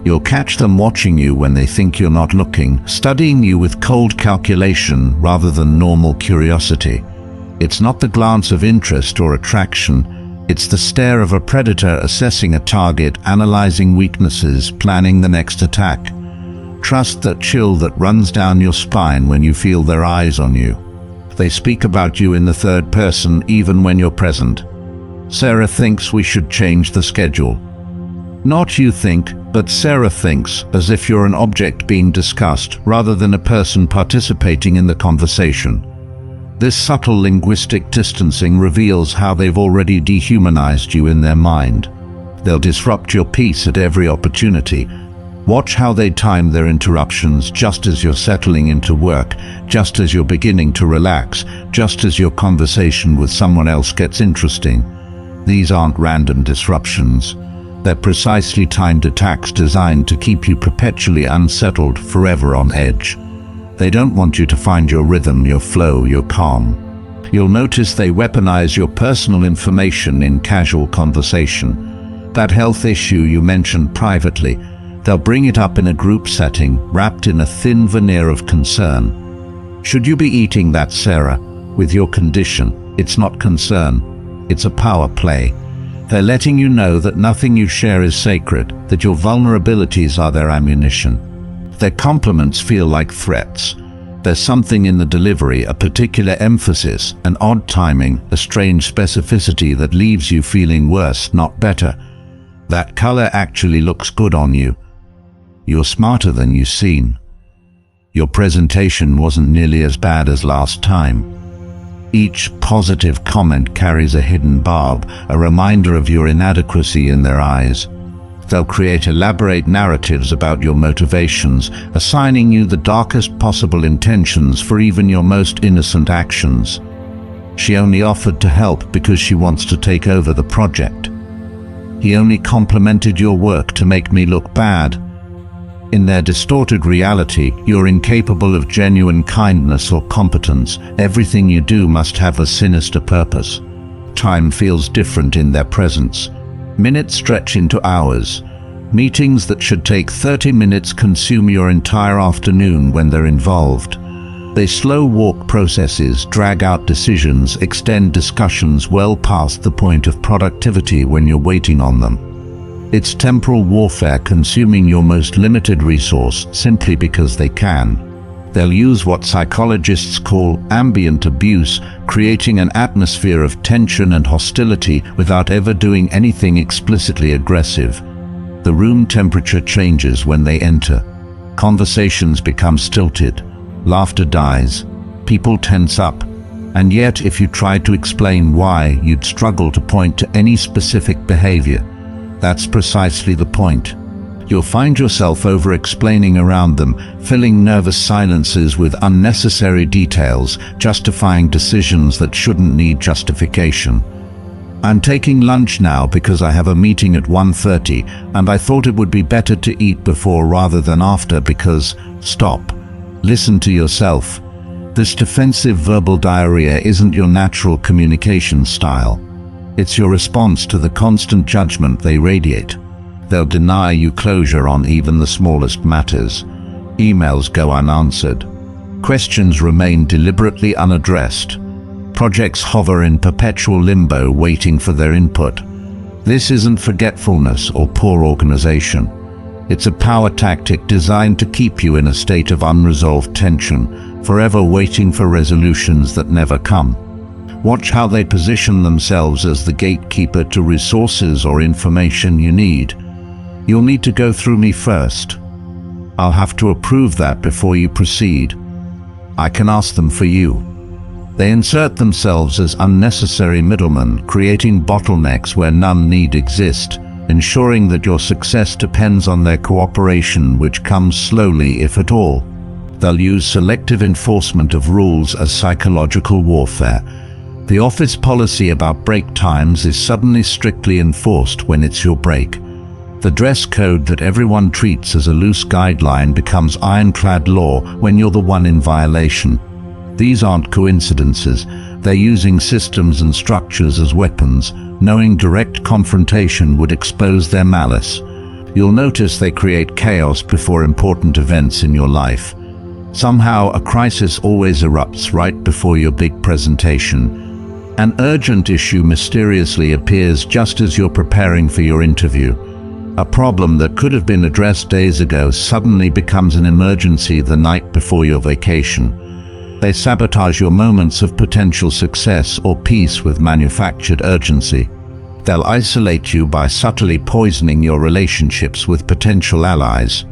A: You'll catch them watching you when they think you're not looking, studying you with cold calculation rather than normal curiosity. It's not the glance of interest or attraction. It's the stare of a predator assessing a target, analyzing weaknesses, planning the next attack. Trust that chill that runs down your spine when you feel their eyes on you. They speak about you in the third person even when you're present. "Sarah thinks we should change the schedule." Not you think, but Sarah thinks, as if you're an object being discussed rather than a person participating in the conversation. This subtle linguistic distancing reveals how they've already dehumanized you in their mind. They'll disrupt your peace at every opportunity. Watch how they time their interruptions, just as you're settling into work, just as you're beginning to relax, just as your conversation with someone else gets interesting. These aren't random disruptions. They're precisely timed attacks designed to keep you perpetually unsettled, forever on edge. They don't want you to find your rhythm, your flow, your calm. You'll notice they weaponize your personal information in casual conversation. That health issue you mentioned privately, they'll bring it up in a group setting, wrapped in a thin veneer of concern. Should you be eating that, Sarah? With your condition, it's not concern, it's a power play. They're letting you know that nothing you share is sacred, that your vulnerabilities are their ammunition. Their compliments feel like threats. There's something in the delivery, a particular emphasis, an odd timing, a strange specificity that leaves you feeling worse, not better. That color actually looks good on you. You're smarter than you seem. Your presentation wasn't nearly as bad as last time. Each positive comment carries a hidden barb, a reminder of your inadequacy in their eyes. They'll create elaborate narratives about your motivations, assigning you the darkest possible intentions for even your most innocent actions. She only offered to help because she wants to take over the project. He only complimented your work to make me look bad. In their distorted reality, you're incapable of genuine kindness or competence. Everything you do must have a sinister purpose. Time feels different in their presence. Minutes stretch into hours. Meetings that should take 30 minutes consume your entire afternoon when they're involved. They slow-walk processes, drag out decisions, extend discussions well past the point of productivity when you're waiting on them. It's temporal warfare, consuming your most limited resource simply because they can. They'll use what psychologists call ambient abuse, creating an atmosphere of tension and hostility without ever doing anything explicitly aggressive. The room temperature changes when they enter. Conversations become stilted. Laughter dies. People tense up. And yet, if you tried to explain why, you'd struggle to point to any specific behavior. That's precisely the point. You'll find yourself over-explaining around them, filling nervous silences with unnecessary details, justifying decisions that shouldn't need justification. I'm taking lunch now because I have a meeting at 1:30, and I thought it would be better to eat before rather than after because... Stop. Listen to yourself. This defensive verbal diarrhea isn't your natural communication style. It's your response to the constant judgment they radiate. They'll deny you closure on even the smallest matters. Emails go unanswered. Questions remain deliberately unaddressed. Projects hover in perpetual limbo waiting for their input. This isn't forgetfulness or poor organization. It's a power tactic designed to keep you in a state of unresolved tension, forever waiting for resolutions that never come. Watch how they position themselves as the gatekeeper to resources or information you need. You'll need to go through me first. I'll have to approve that before you proceed. I can ask them for you. They insert themselves as unnecessary middlemen, creating bottlenecks where none need exist, ensuring that your success depends on their cooperation, which comes slowly, if at all. They'll use selective enforcement of rules as psychological warfare. The office policy about break times is suddenly strictly enforced when it's your break. The dress code that everyone treats as a loose guideline becomes ironclad law when you're the one in violation. These aren't coincidences. They're using systems and structures as weapons, knowing direct confrontation would expose their malice. You'll notice they create chaos before important events in your life. Somehow, a crisis always erupts right before your big presentation. An urgent issue mysteriously appears just as you're preparing for your interview. A problem that could have been addressed days ago suddenly becomes an emergency the night before your vacation. They sabotage your moments of potential success or peace with manufactured urgency. They'll isolate you by subtly poisoning your relationships with potential allies.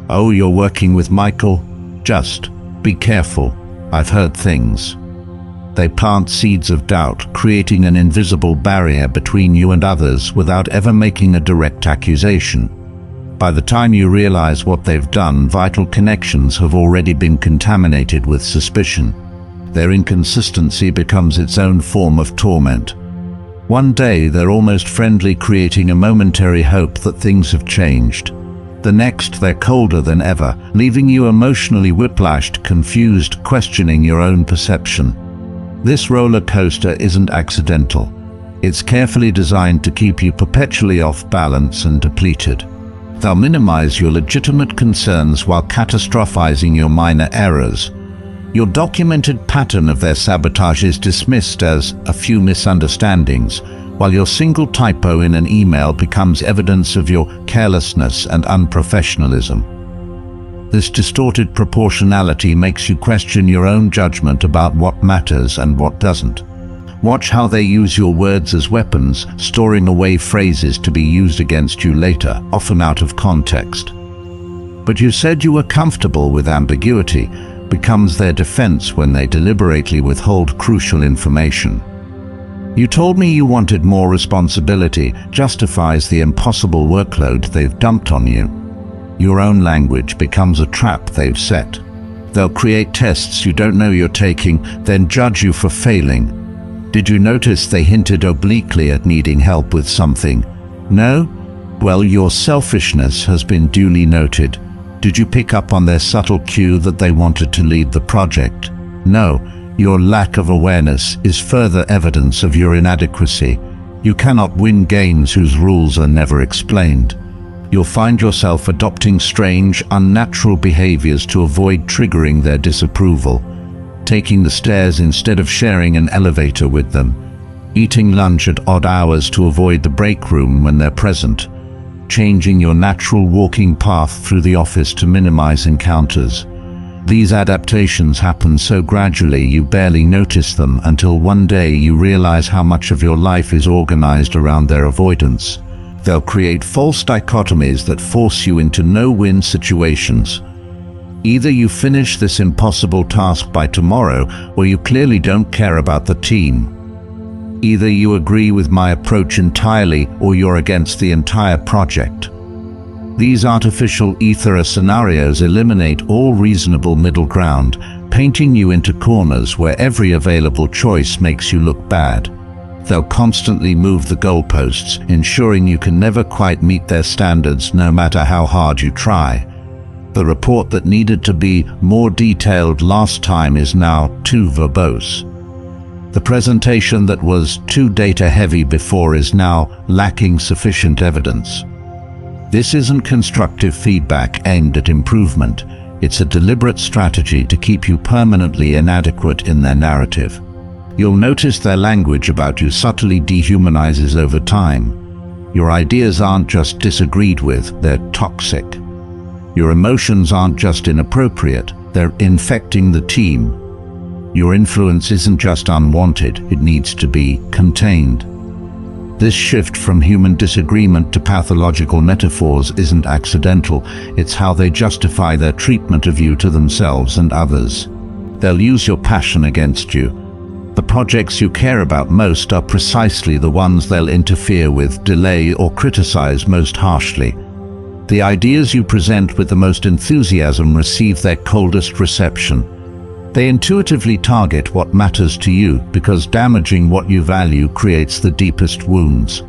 A: Oh, you're working with Michael? Just be careful. I've heard things. They plant seeds of doubt, creating an invisible barrier between you and others without ever making a direct accusation. By the time you realize what they've done, vital connections have already been contaminated with suspicion. Their inconsistency becomes its own form of torment. One day they're almost friendly, creating a momentary hope that things have changed. The next they're colder than ever, leaving you emotionally whiplashed, confused, questioning your own perception. This roller coaster isn't accidental. It's carefully designed to keep you perpetually off balance and depleted. They'll minimize your legitimate concerns while catastrophizing your minor errors. Your documented pattern of their sabotage is dismissed as a few misunderstandings, while your single typo in an email becomes evidence of your carelessness and unprofessionalism. This distorted proportionality makes you question your own judgment about what matters and what doesn't. Watch how they use your words as weapons, storing away phrases to be used against you later, often out of context. But you said you were comfortable with ambiguity, becomes their defense when they deliberately withhold crucial information. You told me you wanted more responsibility, justifies the impossible workload they've dumped on you. Your own language becomes a trap they've set. They'll create tests you don't know you're taking, then judge you for failing. Did you notice they hinted obliquely at needing help with something? No? Well, your selfishness has been duly noted. Did you pick up on their subtle cue that they wanted to lead the project? No. Your lack of awareness is further evidence of your inadequacy. You cannot win games whose rules are never explained. You'll find yourself adopting strange, unnatural behaviors to avoid triggering their disapproval. Taking the stairs instead of sharing an elevator with them. Eating lunch at odd hours to avoid the break room when they're present. Changing your natural walking path through the office to minimize encounters. These adaptations happen so gradually you barely notice them until one day you realize how much of your life is organized around their avoidance. They'll create false dichotomies that force you into no-win situations. Either you finish this impossible task by tomorrow, or you clearly don't care about the team. Either you agree with my approach entirely, or you're against the entire project. These artificial ether scenarios eliminate all reasonable middle ground, painting you into corners where every available choice makes you look bad. They'll constantly move the goalposts, ensuring you can never quite meet their standards no matter how hard you try. The report that needed to be more detailed last time is now too verbose. The presentation that was too data-heavy before is now lacking sufficient evidence. This isn't constructive feedback aimed at improvement. It's a deliberate strategy to keep you permanently inadequate in their narrative. You'll notice their language about you subtly dehumanizes over time. Your ideas aren't just disagreed with, they're toxic. Your emotions aren't just inappropriate, they're infecting the team. Your influence isn't just unwanted, it needs to be contained. This shift from human disagreement to pathological metaphors isn't accidental, it's how they justify their treatment of you to themselves and others. They'll use your passion against you. The projects you care about most are precisely the ones they'll interfere with, delay, or criticize most harshly. The ideas you present with the most enthusiasm receive their coldest reception. They intuitively target what matters to you because damaging what you value creates the deepest wounds.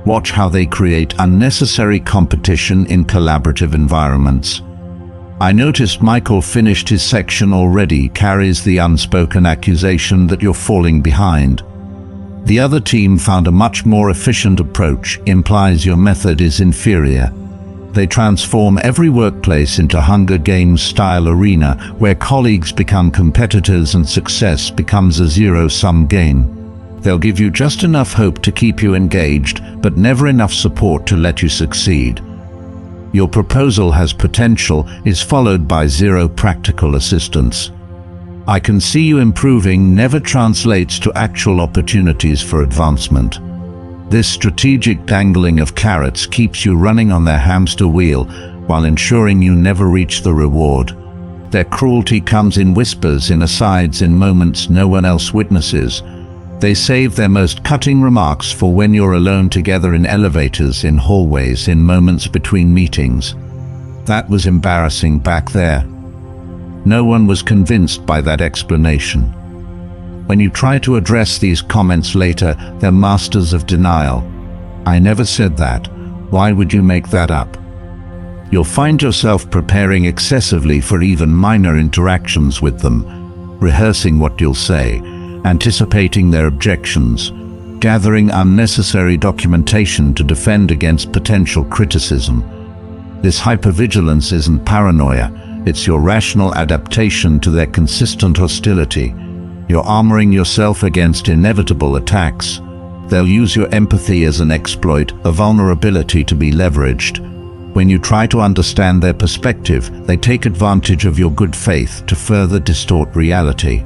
A: Watch how they create unnecessary competition in collaborative environments. I noticed Michael finished his section already, carries the unspoken accusation that you're falling behind. The other team found a much more efficient approach, implies your method is inferior. They transform every workplace into Hunger Games-style arena where colleagues become competitors and success becomes a zero-sum game. They'll give you just enough hope to keep you engaged, but never enough support to let you succeed. Your proposal has potential is followed by zero practical assistance. I can see you improving never translates to actual opportunities for advancement. This strategic dangling of carrots keeps you running on their hamster wheel while ensuring you never reach the reward. Their cruelty comes in whispers, in asides, in moments no one else witnesses. They save their most cutting remarks for when you're alone together in elevators, in hallways, in moments between meetings. That was embarrassing back there. No one was convinced by that explanation. When you try to address these comments later, they're masters of denial. I never said that. Why would you make that up? You'll find yourself preparing excessively for even minor interactions with them, rehearsing what you'll say, anticipating their objections, gathering unnecessary documentation to defend against potential criticism. This hypervigilance isn't paranoia, it's your rational adaptation to their consistent hostility. You're armoring yourself against inevitable attacks. They'll use your empathy as an exploit, a vulnerability to be leveraged. When you try to understand their perspective, they take advantage of your good faith to further distort reality.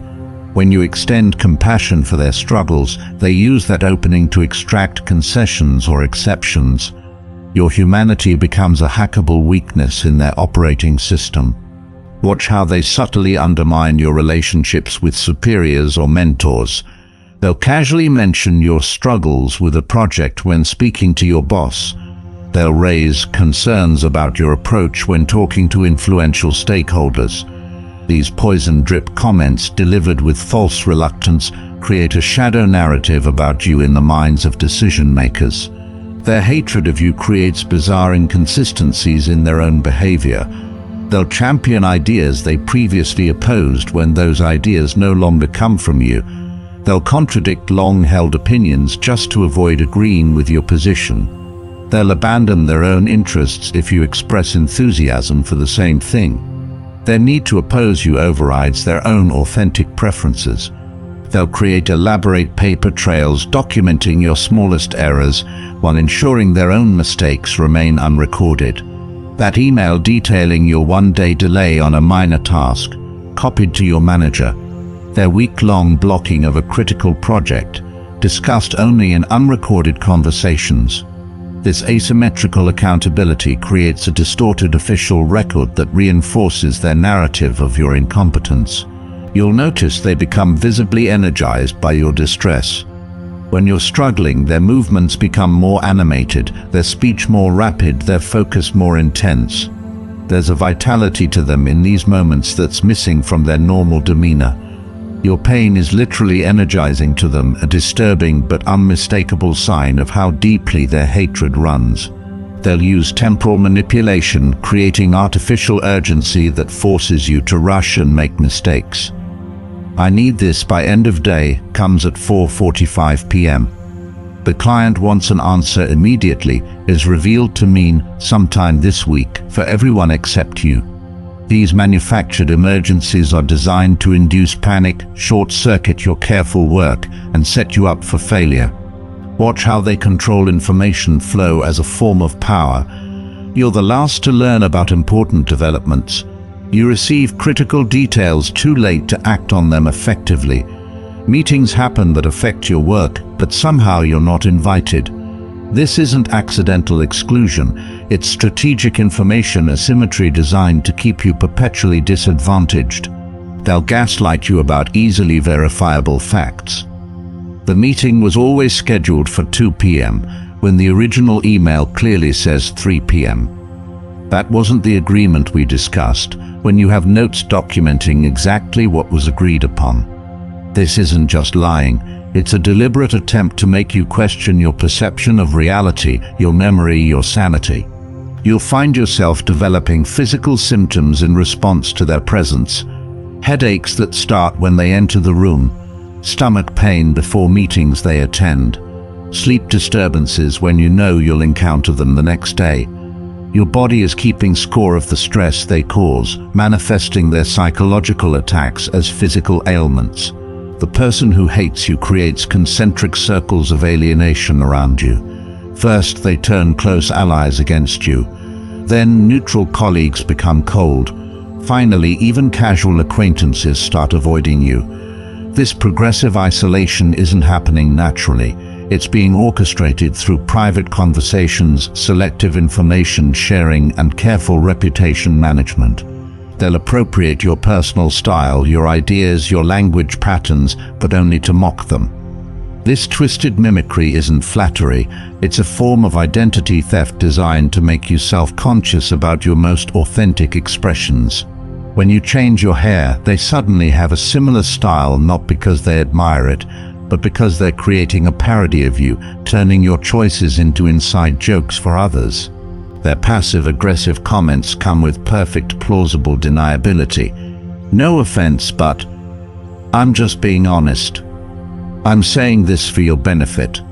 A: When you extend compassion for their struggles, they use that opening to extract concessions or exceptions. Your humanity becomes a hackable weakness in their operating system. Watch how they subtly undermine your relationships with superiors or mentors. They'll casually mention your struggles with a project when speaking to your boss. They'll raise concerns about your approach when talking to influential stakeholders. These poison-drip comments, delivered with false reluctance, create a shadow narrative about you in the minds of decision-makers. Their hatred of you creates bizarre inconsistencies in their own behavior. They'll champion ideas they previously opposed when those ideas no longer come from you. They'll contradict long-held opinions just to avoid agreeing with your position. They'll abandon their own interests if you express enthusiasm for the same thing. Their need to oppose you overrides their own authentic preferences. They'll create elaborate paper trails documenting your smallest errors while ensuring their own mistakes remain unrecorded. That email detailing your one-day delay on a minor task, copied to your manager. Their week-long blocking of a critical project, discussed only in unrecorded conversations. This asymmetrical accountability creates a distorted official record that reinforces their narrative of your incompetence. You'll notice they become visibly energized by your distress. When you're struggling, their movements become more animated, their speech more rapid, their focus more intense. There's a vitality to them in these moments that's missing from their normal demeanor. Your pain is literally energizing to them, a disturbing but unmistakable sign of how deeply their hatred runs. They'll use temporal manipulation, creating artificial urgency that forces you to rush and make mistakes. "I need this by end of day" comes at 4:45 p.m. "The client wants an answer immediately" is revealed to mean sometime this week for everyone except you. These manufactured emergencies are designed to induce panic, short-circuit your careful work, and set you up for failure. Watch how they control information flow as a form of power. You're the last to learn about important developments. You receive critical details too late to act on them effectively. Meetings happen that affect your work, but somehow you're not invited. This isn't accidental exclusion, it's strategic information asymmetry designed to keep you perpetually disadvantaged. They'll gaslight you about easily verifiable facts. The meeting was always scheduled for 2 p.m. when the original email clearly says 3 p.m. That wasn't the agreement we discussed, when you have notes documenting exactly what was agreed upon. This isn't just lying. It's a deliberate attempt to make you question your perception of reality, your memory, your sanity. You'll find yourself developing physical symptoms in response to their presence. Headaches that start when they enter the room, stomach pain before meetings they attend, sleep disturbances when you know you'll encounter them the next day. Your body is keeping score of the stress they cause, manifesting their psychological attacks as physical ailments. The person who hates you creates concentric circles of alienation around you. First, they turn close allies against you. Then, neutral colleagues become cold. Finally, even casual acquaintances start avoiding you. This progressive isolation isn't happening naturally. It's being orchestrated through private conversations, selective information sharing, and careful reputation management. They'll appropriate your personal style, your ideas, your language patterns, but only to mock them. This twisted mimicry isn't flattery, it's a form of identity theft designed to make you self-conscious about your most authentic expressions. When you change your hair, they suddenly have a similar style, not because they admire it, but because they're creating a parody of you, turning your choices into inside jokes for others. Their passive-aggressive comments come with perfect plausible deniability. "No offense, but I'm just being honest. I'm saying this for your benefit."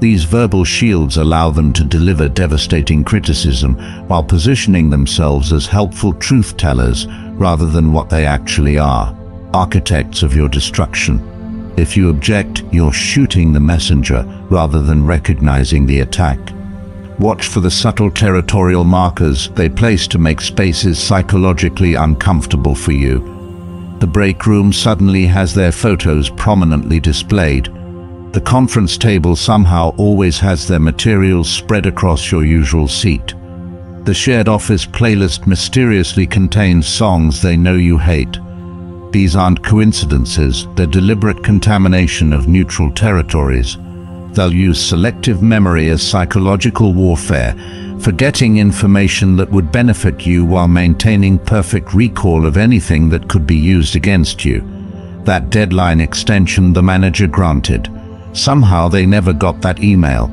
A: These verbal shields allow them to deliver devastating criticism while positioning themselves as helpful truth-tellers rather than what they actually are, architects of your destruction. If you object, you're shooting the messenger rather than recognizing the attack. Watch for the subtle territorial markers they place to make spaces psychologically uncomfortable for you. The break room suddenly has their photos prominently displayed. The conference table somehow always has their materials spread across your usual seat. The shared office playlist mysteriously contains songs they know you hate. These aren't coincidences, they're deliberate contamination of neutral territories. They'll use selective memory as psychological warfare, forgetting information that would benefit you while maintaining perfect recall of anything that could be used against you. That deadline extension the manager granted. Somehow they never got that email.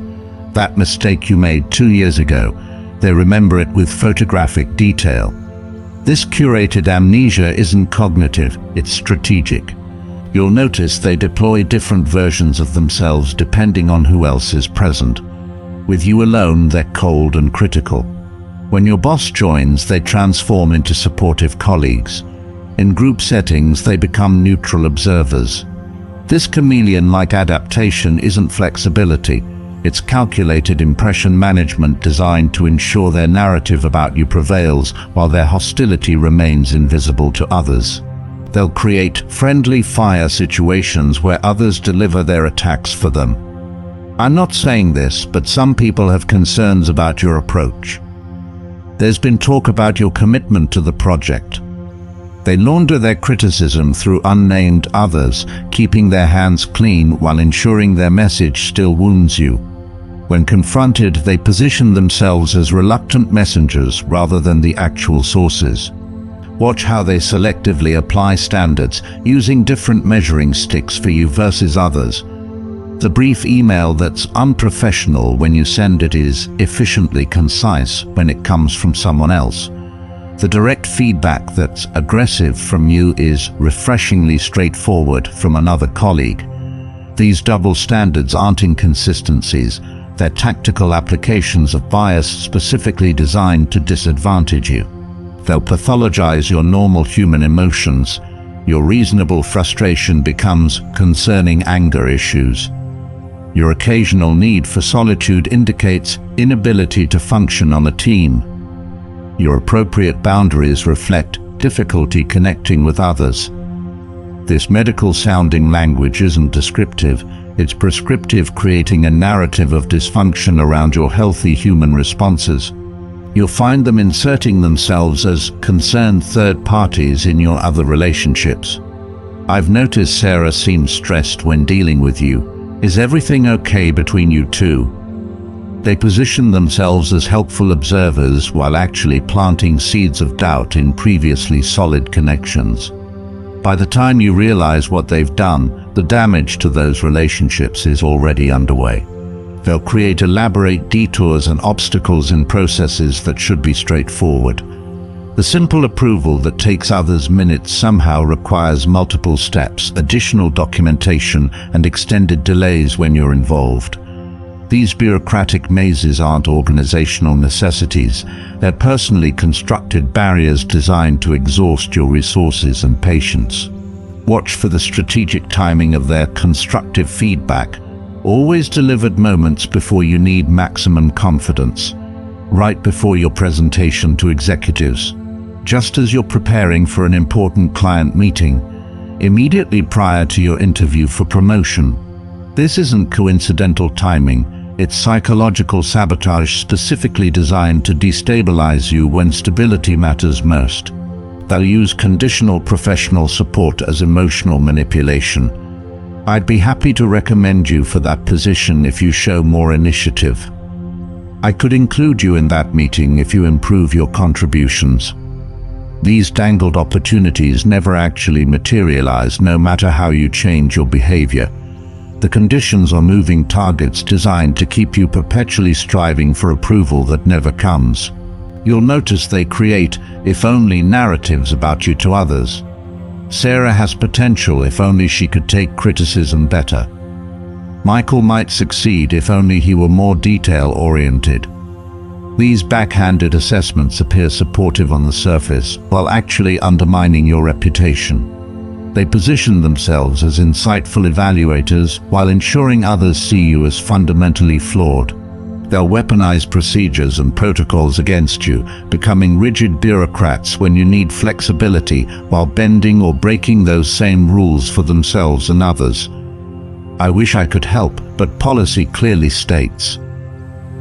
A: That mistake you made 2 years ago. They remember it with photographic detail. This curated amnesia isn't cognitive, it's strategic. You'll notice they deploy different versions of themselves depending on who else is present. With you alone, they're cold and critical. When your boss joins, they transform into supportive colleagues. In group settings, they become neutral observers. This chameleon-like adaptation isn't flexibility. It's calculated impression management designed to ensure their narrative about you prevails while their hostility remains invisible to others. They'll create friendly fire situations where others deliver their attacks for them. I'm not saying this, but some people have concerns about your approach. There's been talk about your commitment to the project. They launder their criticism through unnamed others, keeping their hands clean while ensuring their message still wounds you. When confronted, they position themselves as reluctant messengers rather than the actual sources. Watch how they selectively apply standards, using different measuring sticks for you versus others. The brief email that's unprofessional when you send it is efficiently concise when it comes from someone else. The direct feedback that's aggressive from you is refreshingly straightforward from another colleague. These double standards aren't inconsistencies, they're tactical applications of bias specifically designed to disadvantage you. They'll pathologize your normal human emotions. Your reasonable frustration becomes concerning anger issues. Your occasional need for solitude indicates inability to function on a team. Your appropriate boundaries reflect difficulty connecting with others. This medical-sounding language isn't descriptive, it's prescriptive, creating a narrative of dysfunction around your healthy human responses. You'll find them inserting themselves as concerned third parties in your other relationships. I've noticed Sarah seems stressed when dealing with you. Is everything okay between you two? They position themselves as helpful observers while actually planting seeds of doubt in previously solid connections. By the time you realize what they've done, the damage to those relationships is already underway. They'll create elaborate detours and obstacles in processes that should be straightforward. The simple approval that takes others minutes somehow requires multiple steps, additional documentation, and extended delays when you're involved. These bureaucratic mazes aren't organizational necessities. They're personally constructed barriers designed to exhaust your resources and patience. Watch for the strategic timing of their constructive feedback, always delivered moments before you need maximum confidence, right before your presentation to executives, just as you're preparing for an important client meeting, immediately prior to your interview for promotion. This isn't coincidental timing, it's psychological sabotage specifically designed to destabilize you when stability matters most. They'll use conditional professional support as emotional manipulation. I'd be happy to recommend you for that position if you show more initiative. I could include you in that meeting if you improve your contributions. These dangled opportunities never actually materialize, no matter how you change your behavior. The conditions are moving targets designed to keep you perpetually striving for approval that never comes. You'll notice they create, if only, narratives about you to others. Sarah has potential if only she could take criticism better. Michael might succeed if only he were more detail-oriented. These backhanded assessments appear supportive on the surface, while actually undermining your reputation. They position themselves as insightful evaluators while ensuring others see you as fundamentally flawed. They'll weaponize procedures and protocols against you, becoming rigid bureaucrats when you need flexibility while bending or breaking those same rules for themselves and others. "I wish I could help, but policy clearly states,"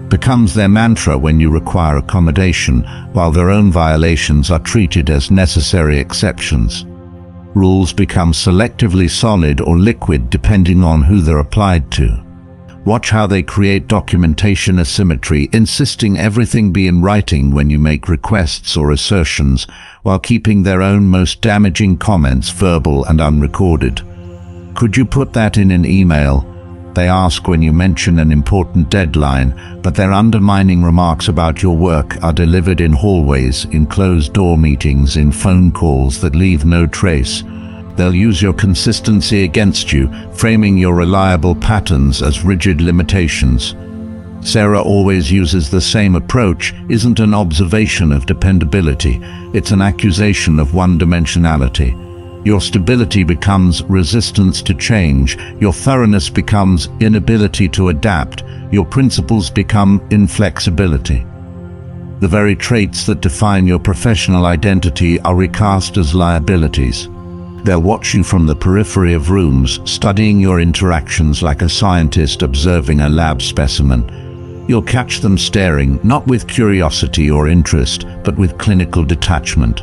A: becomes their mantra when you require accommodation, while their own violations are treated as necessary exceptions. Rules become selectively solid or liquid depending on who they're applied to. Watch how they create documentation asymmetry, insisting everything be in writing when you make requests or assertions, while keeping their own most damaging comments verbal and unrecorded. "Could you put that in an email?" they ask when you mention an important deadline, but their undermining remarks about your work are delivered in hallways, in closed-door meetings, in phone calls that leave no trace. They'll use your consistency against you, framing your reliable patterns as rigid limitations. Sarah always uses the same approach isn't an observation of dependability, it's an accusation of one-dimensionality. Your stability becomes resistance to change, your thoroughness becomes inability to adapt, your principles become inflexibility. The very traits that define your professional identity are recast as liabilities. They'll watch you from the periphery of rooms, studying your interactions like a scientist observing a lab specimen. You'll catch them staring, not with curiosity or interest, but with clinical detachment.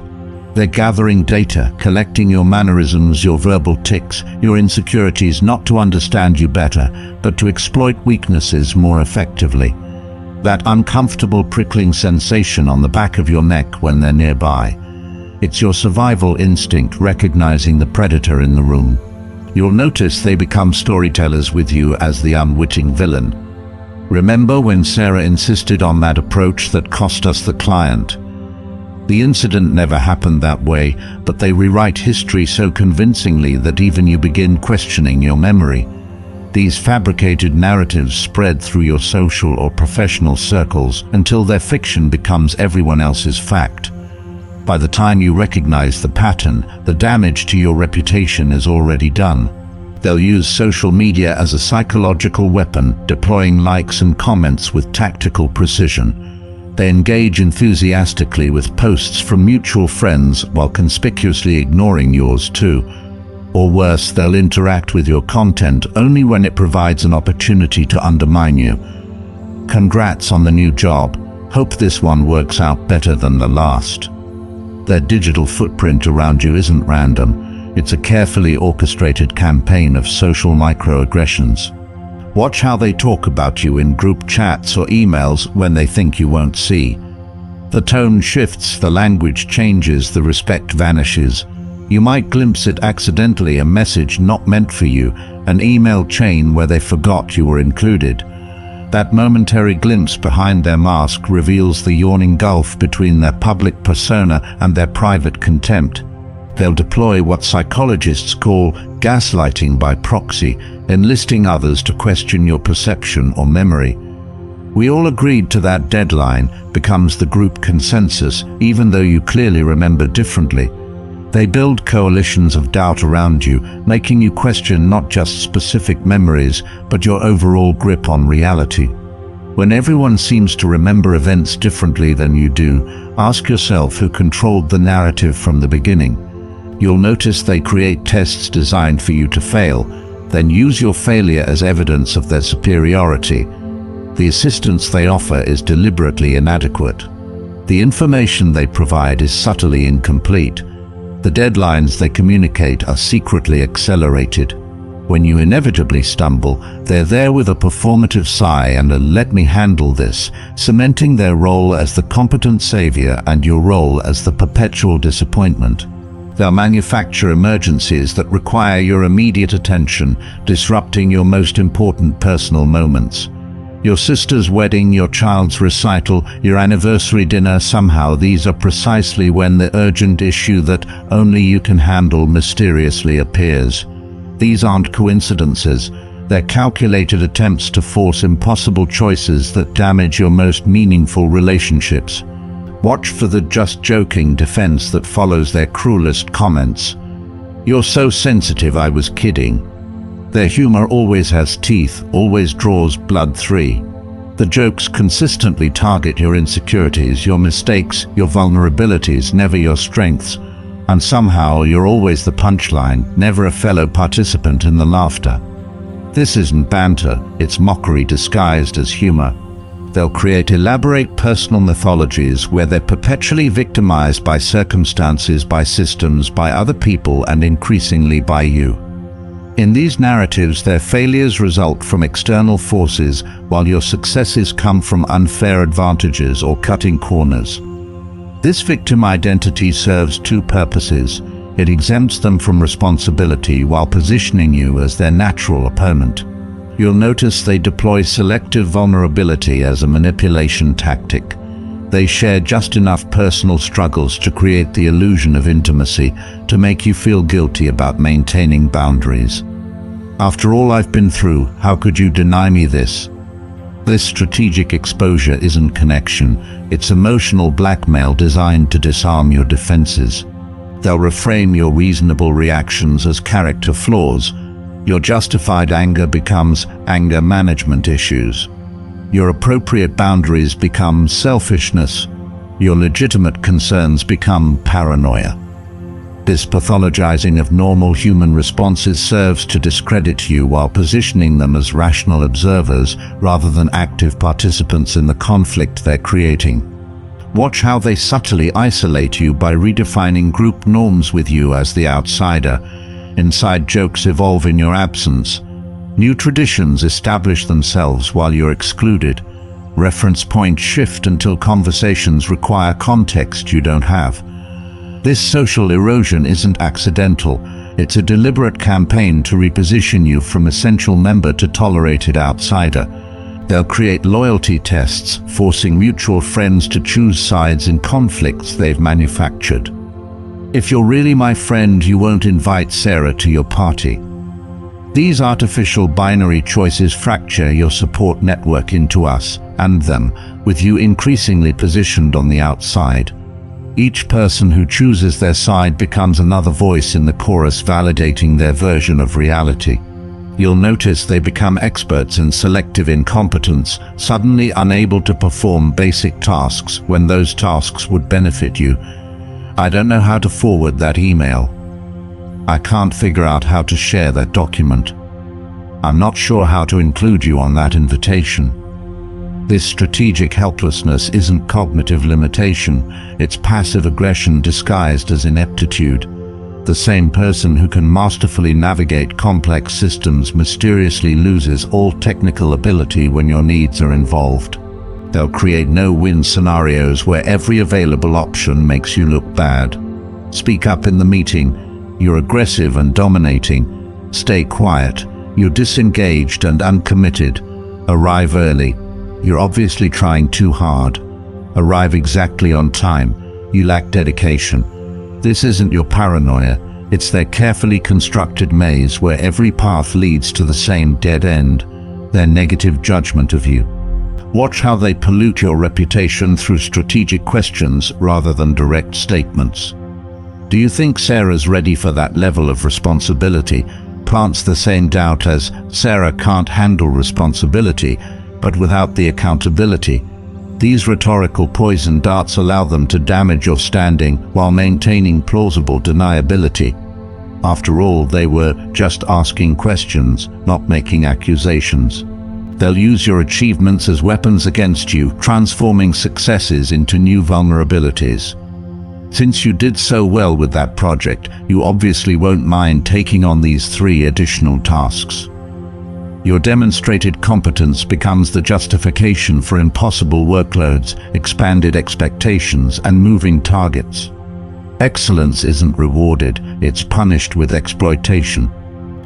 A: They're gathering data, collecting your mannerisms, your verbal tics, your insecurities, not to understand you better, but to exploit weaknesses more effectively. That uncomfortable prickling sensation on the back of your neck when they're nearby. It's your survival instinct recognizing the predator in the room. You'll notice they become storytellers with you as the unwitting villain. Remember when Sarah insisted on that approach that cost us the client? The incident never happened that way, but they rewrite history so convincingly that even you begin questioning your memory. These fabricated narratives spread through your social or professional circles until their fiction becomes everyone else's fact. By the time you recognize the pattern, the damage to your reputation is already done. They'll use social media as a psychological weapon, deploying likes and comments with tactical precision. They engage enthusiastically with posts from mutual friends while conspicuously ignoring yours too. Or worse, they'll interact with your content only when it provides an opportunity to undermine you. Congrats on the new job. Hope this one works out better than the last. Their digital footprint around you isn't random. It's a carefully orchestrated campaign of social microaggressions. Watch how they talk about you in group chats or emails when they think you won't see. The tone shifts, the language changes, the respect vanishes. You might glimpse it accidentally, a message not meant for you, an email chain where they forgot you were included. That momentary glimpse behind their mask reveals the yawning gulf between their public persona and their private contempt. They'll deploy what psychologists call gaslighting by proxy, enlisting others to question your perception or memory. "We all agreed to that deadline" becomes the group consensus, even though you clearly remember differently. They build coalitions of doubt around you, making you question not just specific memories, but your overall grip on reality. When everyone seems to remember events differently than you do, ask yourself who controlled the narrative from the beginning. You'll notice they create tests designed for you to fail, then use your failure as evidence of their superiority. The assistance they offer is deliberately inadequate. The information they provide is subtly incomplete. The deadlines they communicate are secretly accelerated. When you inevitably stumble, they're there with a performative sigh and a "let me handle this," cementing their role as the competent savior and your role as the perpetual disappointment. They'll manufacture emergencies that require your immediate attention, disrupting your most important personal moments. Your sister's wedding, your child's recital, your anniversary dinner, somehow these are precisely when the urgent issue that only you can handle mysteriously appears. These aren't coincidences. They're calculated attempts to force impossible choices that damage your most meaningful relationships. Watch for the "just joking" defense that follows their cruelest comments. "You're so sensitive, I was kidding." Their humor always has teeth, always draws blood. The jokes consistently target your insecurities, your mistakes, your vulnerabilities, never your strengths. And somehow you're always the punchline, never a fellow participant in the laughter. This isn't banter, it's mockery disguised as humor. They'll create elaborate personal mythologies where they're perpetually victimized by circumstances, by systems, by other people, and increasingly by you. In these narratives, their failures result from external forces, while your successes come from unfair advantages or cutting corners. This victim identity serves two purposes. It exempts them from responsibility while positioning you as their natural opponent. You'll notice they deploy selective vulnerability as a manipulation tactic. They share just enough personal struggles to create the illusion of intimacy, to make you feel guilty about maintaining boundaries. After all I've been through, how could you deny me this? This strategic exposure isn't connection, it's emotional blackmail designed to disarm your defenses. They'll reframe your reasonable reactions as character flaws. Your justified anger becomes anger management issues. Your appropriate boundaries become selfishness. Your legitimate concerns become paranoia. This pathologizing of normal human responses serves to discredit you while positioning them as rational observers rather than active participants in the conflict they're creating. Watch how they subtly isolate you by redefining group norms with you as the outsider. Inside jokes evolve in your absence. New traditions establish themselves while you're excluded. Reference points shift until conversations require context you don't have. This social erosion isn't accidental. It's a deliberate campaign to reposition you from essential member to tolerated outsider. They'll create loyalty tests, forcing mutual friends to choose sides in conflicts they've manufactured. If you're really my friend, you won't invite Sarah to your party. These artificial binary choices fracture your support network into us and them, with you increasingly positioned on the outside. Each person who chooses their side becomes another voice in the chorus, validating their version of reality. You'll notice they become experts in selective incompetence, suddenly unable to perform basic tasks when those tasks would benefit you. I don't know how to forward that email. I can't figure out how to share that document. I'm not sure how to include you on that invitation. This strategic helplessness isn't cognitive limitation, it's passive aggression disguised as ineptitude. The same person who can masterfully navigate complex systems mysteriously loses all technical ability when your needs are involved. They'll create no-win scenarios where every available option makes you look bad. Speak up in the meeting. You're aggressive and dominating. Stay quiet. You're disengaged and uncommitted. Arrive early. You're obviously trying too hard. Arrive exactly on time. You lack dedication. This isn't your paranoia. It's their carefully constructed maze where every path leads to the same dead end, their negative judgment of you. Watch how they pollute your reputation through strategic questions rather than direct statements. Do you think Sarah's ready for that level of responsibility? Plants the same doubt as Sarah can't handle responsibility, but without the accountability. These rhetorical poison darts allow them to damage your standing while maintaining plausible deniability. After all, they were just asking questions, not making accusations. They'll use your achievements as weapons against you, transforming successes into new vulnerabilities. Since you did so well with that project, you obviously won't mind taking on these 3 additional tasks. Your demonstrated competence becomes the justification for impossible workloads, expanded expectations, and moving targets. Excellence isn't rewarded, it's punished with exploitation.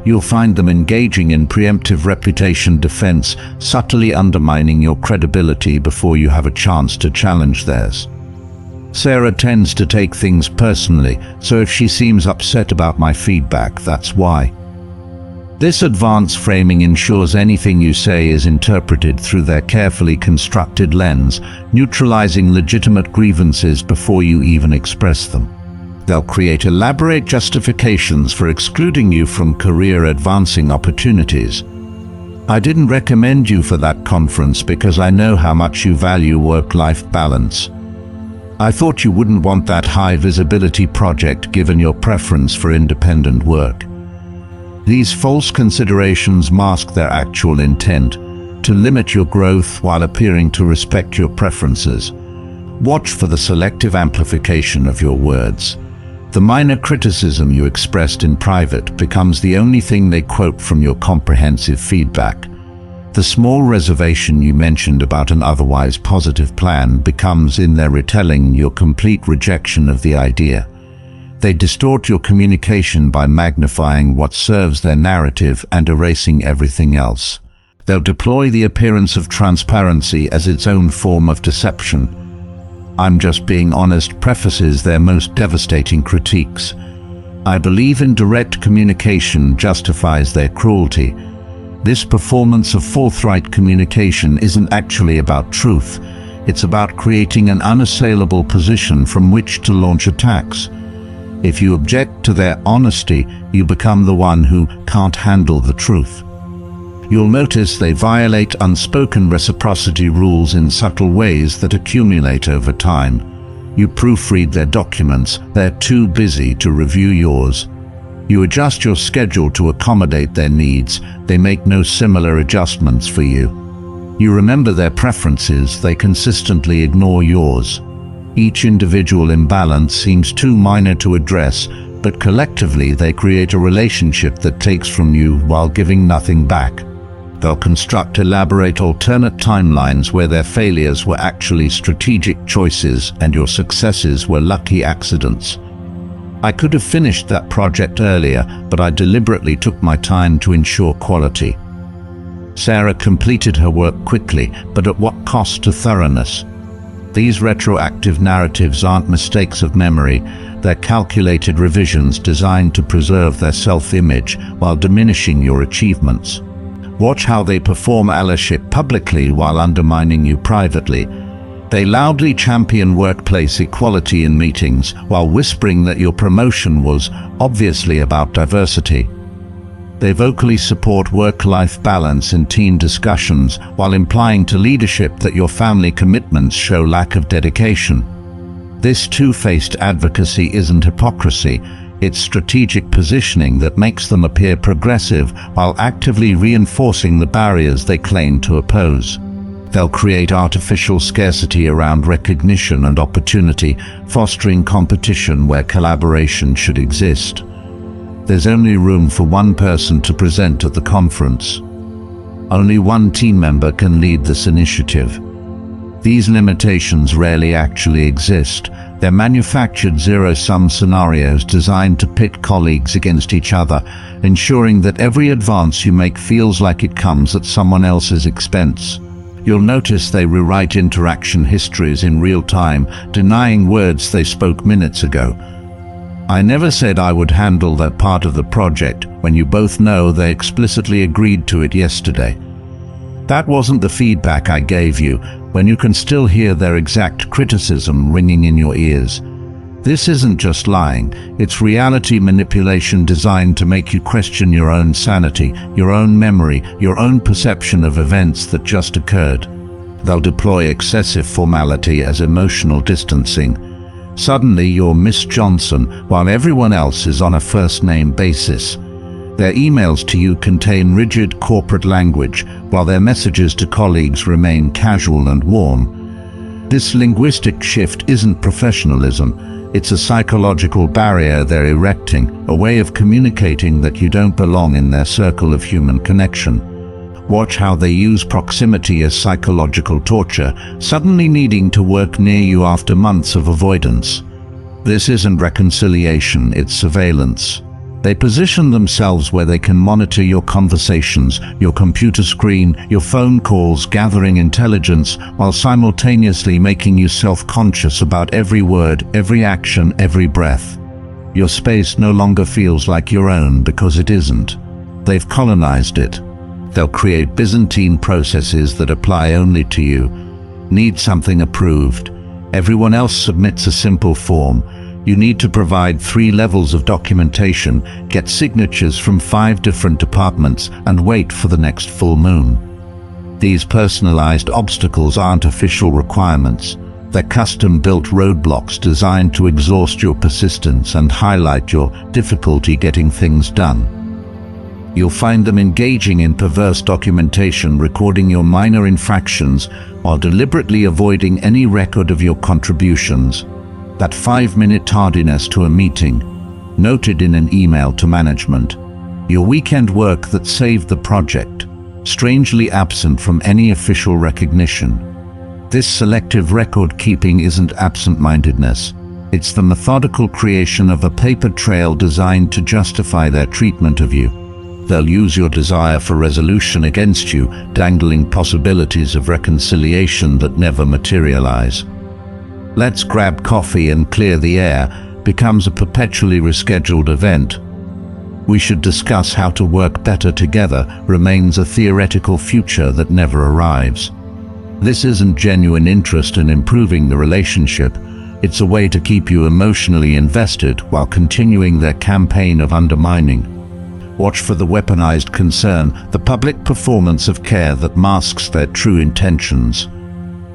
A: You'll find them engaging in preemptive reputation defense, subtly undermining your credibility before you have a chance to challenge theirs. Sarah tends to take things personally, so if she seems upset about my feedback, that's why. This advanced framing ensures anything you say is interpreted through their carefully constructed lens, neutralizing legitimate grievances before you even express them. They'll create elaborate justifications for excluding you from career-advancing opportunities. I didn't recommend you for that conference because I know how much you value work-life balance. I thought you wouldn't want that high-visibility project given your preference for independent work. These false considerations mask their actual intent, to limit your growth while appearing to respect your preferences. Watch for the selective amplification of your words. The minor criticism you expressed in private becomes the only thing they quote from your comprehensive feedback. The small reservation you mentioned about an otherwise positive plan becomes, in their retelling, your complete rejection of the idea. They distort your communication by magnifying what serves their narrative and erasing everything else. They'll deploy the appearance of transparency as its own form of deception. "I'm just being honest" prefaces their most devastating critiques. "I believe in direct communication" justifies their cruelty. This performance of forthright communication isn't actually about truth. It's about creating an unassailable position from which to launch attacks. If you object to their honesty, you become the one who can't handle the truth. You'll notice they violate unspoken reciprocity rules in subtle ways that accumulate over time. You proofread their documents, they're too busy to review yours. You adjust your schedule to accommodate their needs, they make no similar adjustments for you. You remember their preferences, they consistently ignore yours. Each individual imbalance seems too minor to address, but collectively they create a relationship that takes from you while giving nothing back. They'll construct elaborate alternate timelines where their failures were actually strategic choices and your successes were lucky accidents. "I could have finished that project earlier, but I deliberately took my time to ensure quality." Sarah completed her work quickly, but at what cost to thoroughness? These retroactive narratives aren't mistakes of memory, they're calculated revisions designed to preserve their self-image while diminishing your achievements. Watch how they perform allyship publicly while undermining you privately. They loudly champion workplace equality in meetings while whispering that your promotion was obviously about diversity. They vocally support work-life balance in team discussions while implying to leadership that your family commitments show lack of dedication. This two-faced advocacy isn't hypocrisy, it's strategic positioning that makes them appear progressive while actively reinforcing the barriers they claim to oppose. They'll create artificial scarcity around recognition and opportunity, fostering competition where collaboration should exist. There's only room for one person to present at the conference. Only one team member can lead this initiative. These limitations rarely actually exist. They're manufactured zero-sum scenarios designed to pit colleagues against each other, ensuring that every advance you make feels like it comes at someone else's expense. You'll notice they rewrite interaction histories in real time, denying words they spoke minutes ago. "I never said I would handle that part of the project," when you both know they explicitly agreed to it yesterday. "That wasn't the feedback I gave you," when you can still hear their exact criticism ringing in your ears. This isn't just lying, it's reality manipulation designed to make you question your own sanity, your own memory, your own perception of events that just occurred. They'll deploy excessive formality as emotional distancing. Suddenly you're Miss Johnson while everyone else is on a first-name basis. Their emails to you contain rigid corporate language, while their messages to colleagues remain casual and warm. This linguistic shift isn't professionalism, it's a psychological barrier they're erecting, a way of communicating that you don't belong in their circle of human connection. Watch how they use proximity as psychological torture, suddenly needing to work near you after months of avoidance. This isn't reconciliation, it's surveillance. They position themselves where they can monitor your conversations, your computer screen, your phone calls, gathering intelligence, while simultaneously making you self-conscious about every word, every action, every breath. Your space no longer feels like your own because it isn't. They've colonized it. They'll create Byzantine processes that apply only to you. Need something approved. Everyone else submits a simple form. You need to provide 3 levels of documentation, get signatures from 5 different departments, and wait for the next full moon. These personalized obstacles aren't official requirements. They're custom-built roadblocks designed to exhaust your persistence and highlight your difficulty getting things done. You'll find them engaging in perverse documentation, recording your minor infractions while deliberately avoiding any record of your contributions. That 5-minute tardiness to a meeting, noted in an email to management. Your weekend work that saved the project, strangely absent from any official recognition. This selective record-keeping isn't absent-mindedness. It's the methodical creation of a paper trail designed to justify their treatment of you. They'll use your desire for resolution against you, dangling possibilities of reconciliation that never materialize. "Let's grab coffee and clear the air" becomes a perpetually rescheduled event. "We should discuss how to work better together" remains a theoretical future that never arrives. This isn't genuine interest in improving the relationship. It's a way to keep you emotionally invested while continuing their campaign of undermining. Watch for the weaponized concern, the public performance of care that masks their true intentions.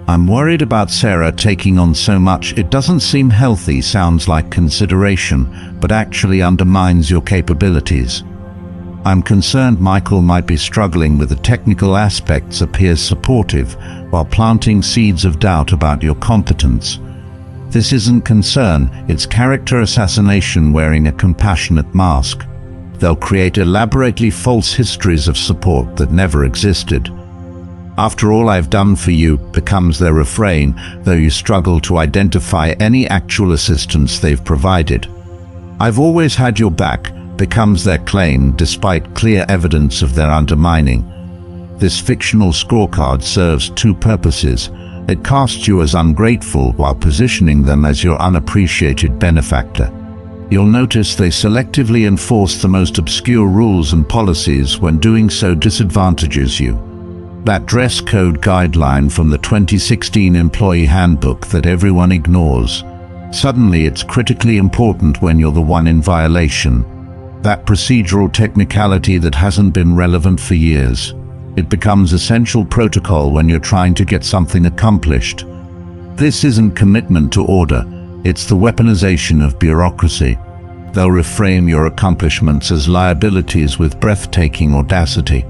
A: "I'm worried about Sarah taking on so much. It doesn't seem healthy" sounds like consideration, but actually undermines your capabilities. "I'm concerned Michael might be struggling with the technical aspects" appears supportive, while planting seeds of doubt about your competence. This isn't concern, it's character assassination wearing a compassionate mask. They'll create elaborately false histories of support that never existed. "After all I've done for you" becomes their refrain, though you struggle to identify any actual assistance they've provided. "I've always had your back" becomes their claim despite clear evidence of their undermining. This fictional scorecard serves 2 purposes. It casts you as ungrateful while positioning them as your unappreciated benefactor. You'll notice they selectively enforce the most obscure rules and policies. When doing so disadvantages you. That dress code guideline from the 2016 employee handbook that everyone ignores. Suddenly it's critically important when you're the one in violation. That procedural technicality that hasn't been relevant for years. It becomes essential protocol when you're trying to get something accomplished. This isn't commitment to order, it's the weaponization of bureaucracy. They'll reframe your accomplishments as liabilities with breathtaking audacity.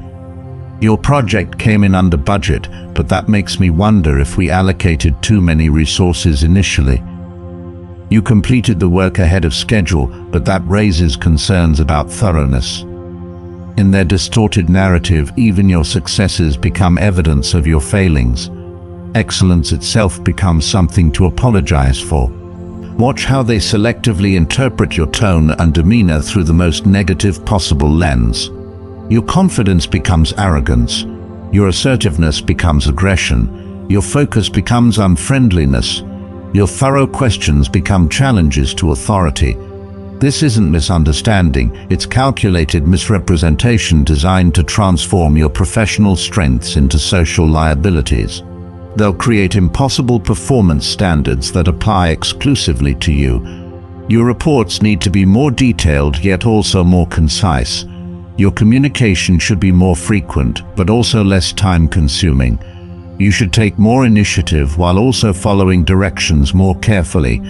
A: "Your project came in under budget, but that makes me wonder if we allocated too many resources initially." "You completed the work ahead of schedule, but that raises concerns about thoroughness." In their distorted narrative, even your successes become evidence of your failings. Excellence itself becomes something to apologize for. Watch how they selectively interpret your tone and demeanor through the most negative possible lens. Your confidence becomes arrogance. Your assertiveness becomes aggression. Your focus becomes unfriendliness. Your thorough questions become challenges to authority. This isn't misunderstanding, it's calculated misrepresentation designed to transform your professional strengths into social liabilities. They'll create impossible performance standards that apply exclusively to you. Your reports need to be more detailed yet also more concise. Your communication should be more frequent, but also less time-consuming. You should take more initiative while also following directions more carefully.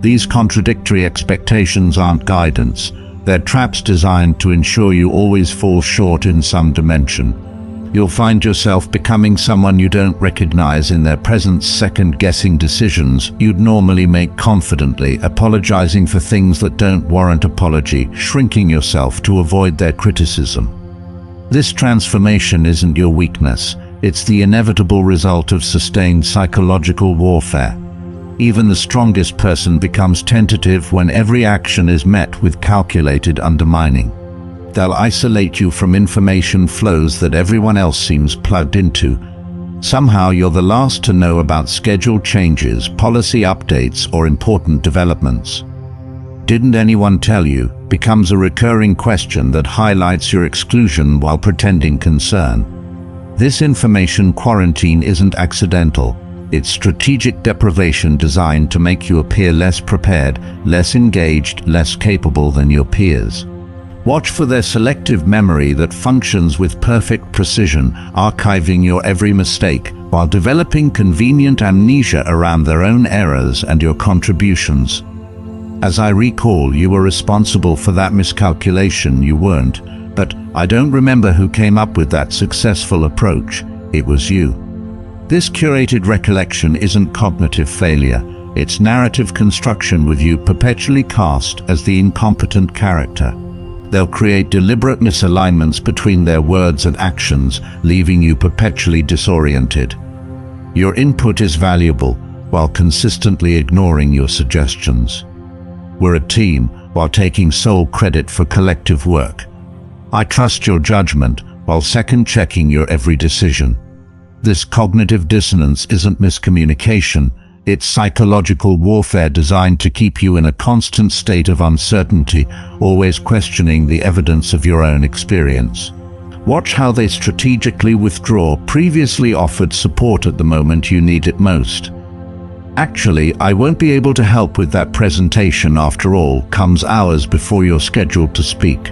A: These contradictory expectations aren't guidance. They're traps designed to ensure you always fall short in some dimension. You'll find yourself becoming someone you don't recognize in their presence, second-guessing decisions you'd normally make confidently, apologizing for things that don't warrant apology, shrinking yourself to avoid their criticism. This transformation isn't your weakness. It's the inevitable result of sustained psychological warfare. Even the strongest person becomes tentative when every action is met with calculated undermining. They'll isolate you from information flows that everyone else seems plugged into. Somehow you're the last to know about schedule changes, policy updates, or important developments. "Didn't anyone tell you?" becomes a recurring question that highlights your exclusion while pretending concern. This information quarantine isn't accidental. It's strategic deprivation designed to make you appear less prepared, less engaged, less capable than your peers. Watch for their selective memory that functions with perfect precision, archiving your every mistake, while developing convenient amnesia around their own errors and your contributions. As I recall, you were responsible for that miscalculation, you weren't, but I don't remember who came up with that successful approach. It was you. This curated recollection isn't cognitive failure, it's narrative construction with you perpetually cast as the incompetent character. They'll create deliberate misalignments between their words and actions, leaving you perpetually disoriented. Your input is valuable, while consistently ignoring your suggestions. We're a team, while taking sole credit for collective work. I trust your judgment, while second-checking your every decision. This cognitive dissonance isn't miscommunication, it's psychological warfare designed to keep you in a constant state of uncertainty, always questioning the evidence of your own experience. Watch how they strategically withdraw previously offered support at the moment you need it most. Actually, I won't be able to help with that presentation after all, comes hours before you're scheduled to speak.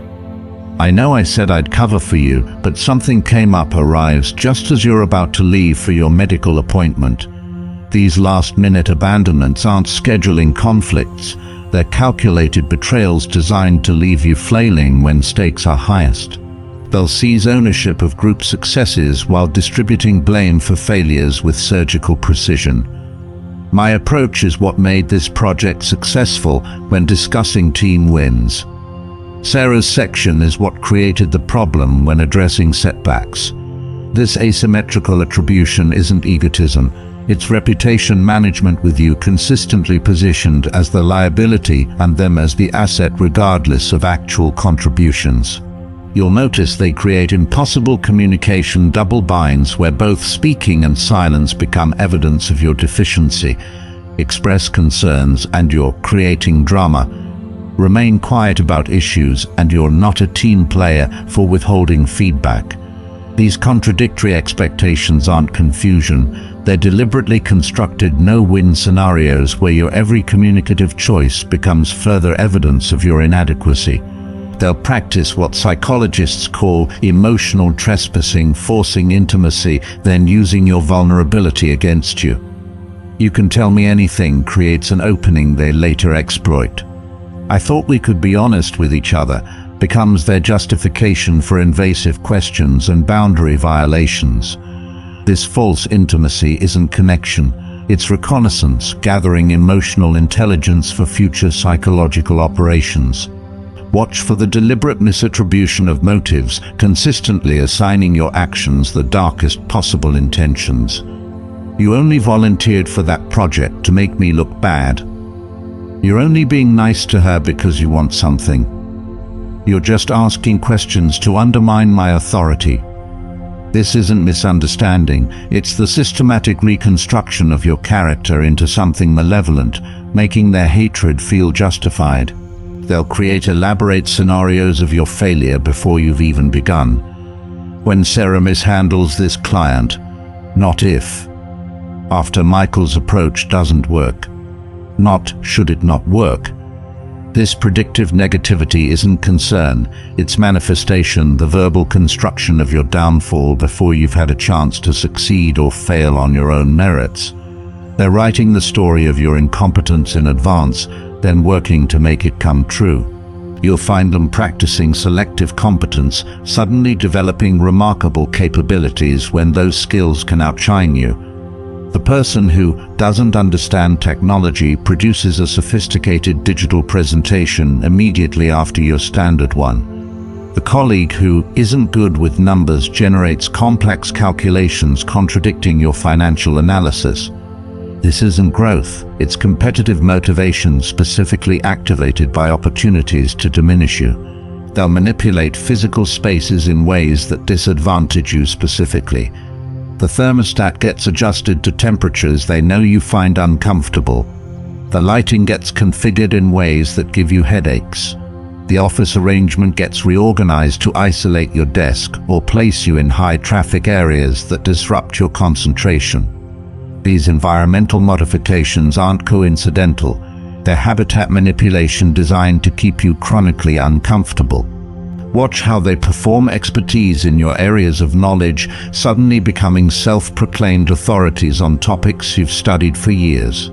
A: I know I said I'd cover for you, but something came up arrives just as you're about to leave for your medical appointment. These last-minute abandonments aren't scheduling conflicts, they're calculated betrayals designed to leave you flailing when stakes are highest. They'll seize ownership of group successes while distributing blame for failures with surgical precision. My approach is what made this project successful when discussing team wins. Sarah's section is what created the problem when addressing setbacks. This asymmetrical attribution isn't egotism, it's reputation management, with you consistently positioned as the liability and them as the asset regardless of actual contributions. You'll notice they create impossible communication double binds where both speaking and silence become evidence of your deficiency. Express concerns and you're creating drama. Remain quiet about issues and you're not a team player for withholding feedback. These contradictory expectations aren't confusion. They're deliberately constructed no-win scenarios where your every communicative choice becomes further evidence of your inadequacy. They'll practice what psychologists call emotional trespassing, forcing intimacy, then using your vulnerability against you. You can tell me anything creates an opening they later exploit. I thought we could be honest with each other becomes their justification for invasive questions and boundary violations. This false intimacy isn't connection, it's reconnaissance, gathering emotional intelligence for future psychological operations. Watch for the deliberate misattribution of motives, consistently assigning your actions the darkest possible intentions. You only volunteered for that project to make me look bad. You're only being nice to her because you want something. You're just asking questions to undermine my authority. This isn't misunderstanding, it's the systematic reconstruction of your character into something malevolent, making their hatred feel justified. They'll create elaborate scenarios of your failure before you've even begun. When Sarah mishandles this client, not if. After Michael's approach doesn't work. Not should it not work. This predictive negativity isn't concern, it's manifestation, the verbal construction of your downfall before you've had a chance to succeed or fail on your own merits. They're writing the story of your incompetence in advance, then working to make it come true. You'll find them practicing selective competence, suddenly developing remarkable capabilities when those skills can outshine you. The person who doesn't understand technology produces a sophisticated digital presentation immediately after your standard one. The colleague who isn't good with numbers generates complex calculations contradicting your financial analysis. This isn't growth, it's competitive motivation specifically activated by opportunities to diminish you. They'll manipulate physical spaces in ways that disadvantage you specifically. The thermostat gets adjusted to temperatures they know you find uncomfortable. The lighting gets configured in ways that give you headaches. The office arrangement gets reorganized to isolate your desk or place you in high-traffic areas that disrupt your concentration. These environmental modifications aren't coincidental. They're habitat manipulation designed to keep you chronically uncomfortable. Watch how they perform expertise in your areas of knowledge, suddenly becoming self-proclaimed authorities on topics you've studied for years.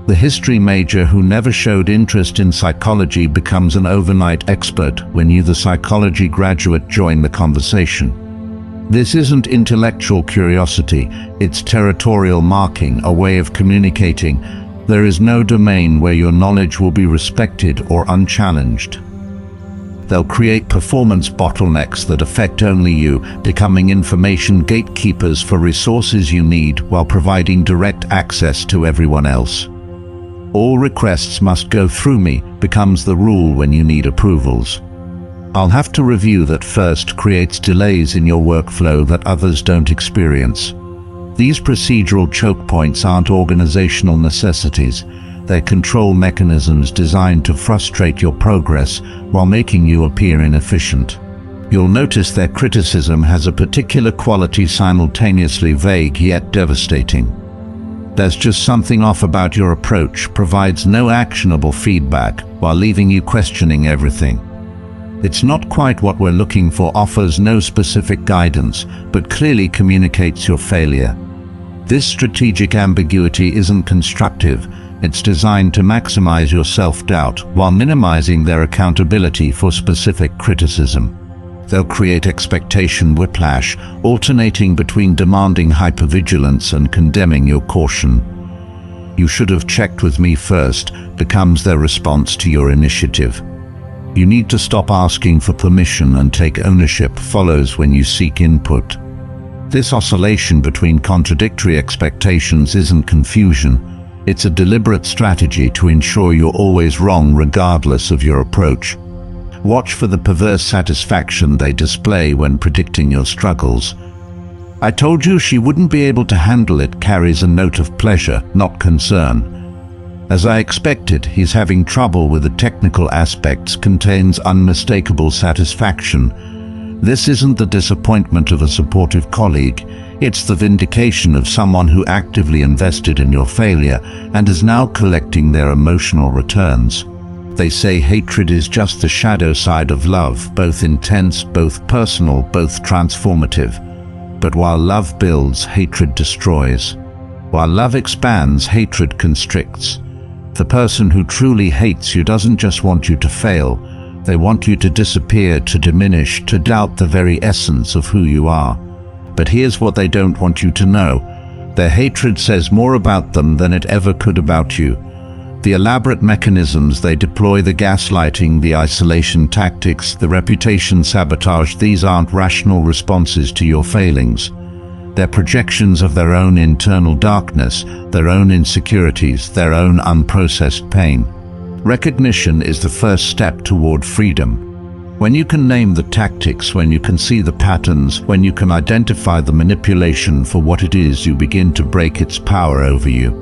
A: The history major who never showed interest in psychology becomes an overnight expert when you, the psychology graduate, join the conversation. This isn't intellectual curiosity, it's territorial marking, a way of communicating. There is no domain where your knowledge will be respected or unchallenged. They'll create performance bottlenecks that affect only you, becoming information gatekeepers for resources you need while providing direct access to everyone else. All requests must go through me becomes the rule when you need approvals. I'll have to review that first creates delays in your workflow that others don't experience. These procedural choke points aren't organizational necessities. They're control mechanisms designed to frustrate your progress while making you appear inefficient. You'll notice their criticism has a particular quality, simultaneously vague yet devastating. There's just something off about your approach, provides no actionable feedback while leaving you questioning everything. It's not quite what we're looking for, offers no specific guidance, but clearly communicates your failure. This strategic ambiguity isn't constructive. It's designed to maximize your self-doubt while minimizing their accountability for specific criticism. They'll create expectation whiplash, alternating between demanding hypervigilance and condemning your caution. "You should have checked with me first," becomes their response to your initiative. "You need to stop asking for permission and take ownership," follows when you seek input. This oscillation between contradictory expectations isn't confusion. It's a deliberate strategy to ensure you're always wrong regardless of your approach. Watch for the perverse satisfaction they display when predicting your struggles. "I told you she wouldn't be able to handle it" carries a note of pleasure, not concern. "As I expected, he's having trouble with the technical aspects" contains unmistakable satisfaction. This isn't the disappointment of a supportive colleague. It's the vindication of someone who actively invested in your failure and is now collecting their emotional returns. They say hatred is just the shadow side of love, both intense, both personal, both transformative. But while love builds, hatred destroys. While love expands, hatred constricts. The person who truly hates you doesn't just want you to fail. They want you to disappear, to diminish, to doubt the very essence of who you are. But here's what they don't want you to know. Their hatred says more about them than it ever could about you. The elaborate mechanisms they deploy, the gaslighting, the isolation tactics, the reputation sabotage, these aren't rational responses to your failings. They're projections of their own internal darkness, their own insecurities, their own unprocessed pain. Recognition is the first step toward freedom. When you can name the tactics, when you can see the patterns, when you can identify the manipulation for what it is, you begin to break its power over you.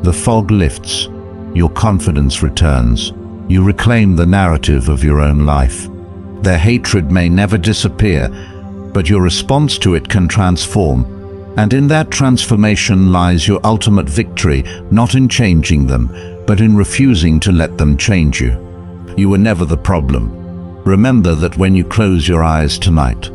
A: The fog lifts. Your confidence returns. You reclaim the narrative of your own life. Their hatred may never disappear, but your response to it can transform. And in that transformation lies your ultimate victory, not in changing them, but in refusing to let them change you. You were never the problem. Remember that when you close your eyes tonight.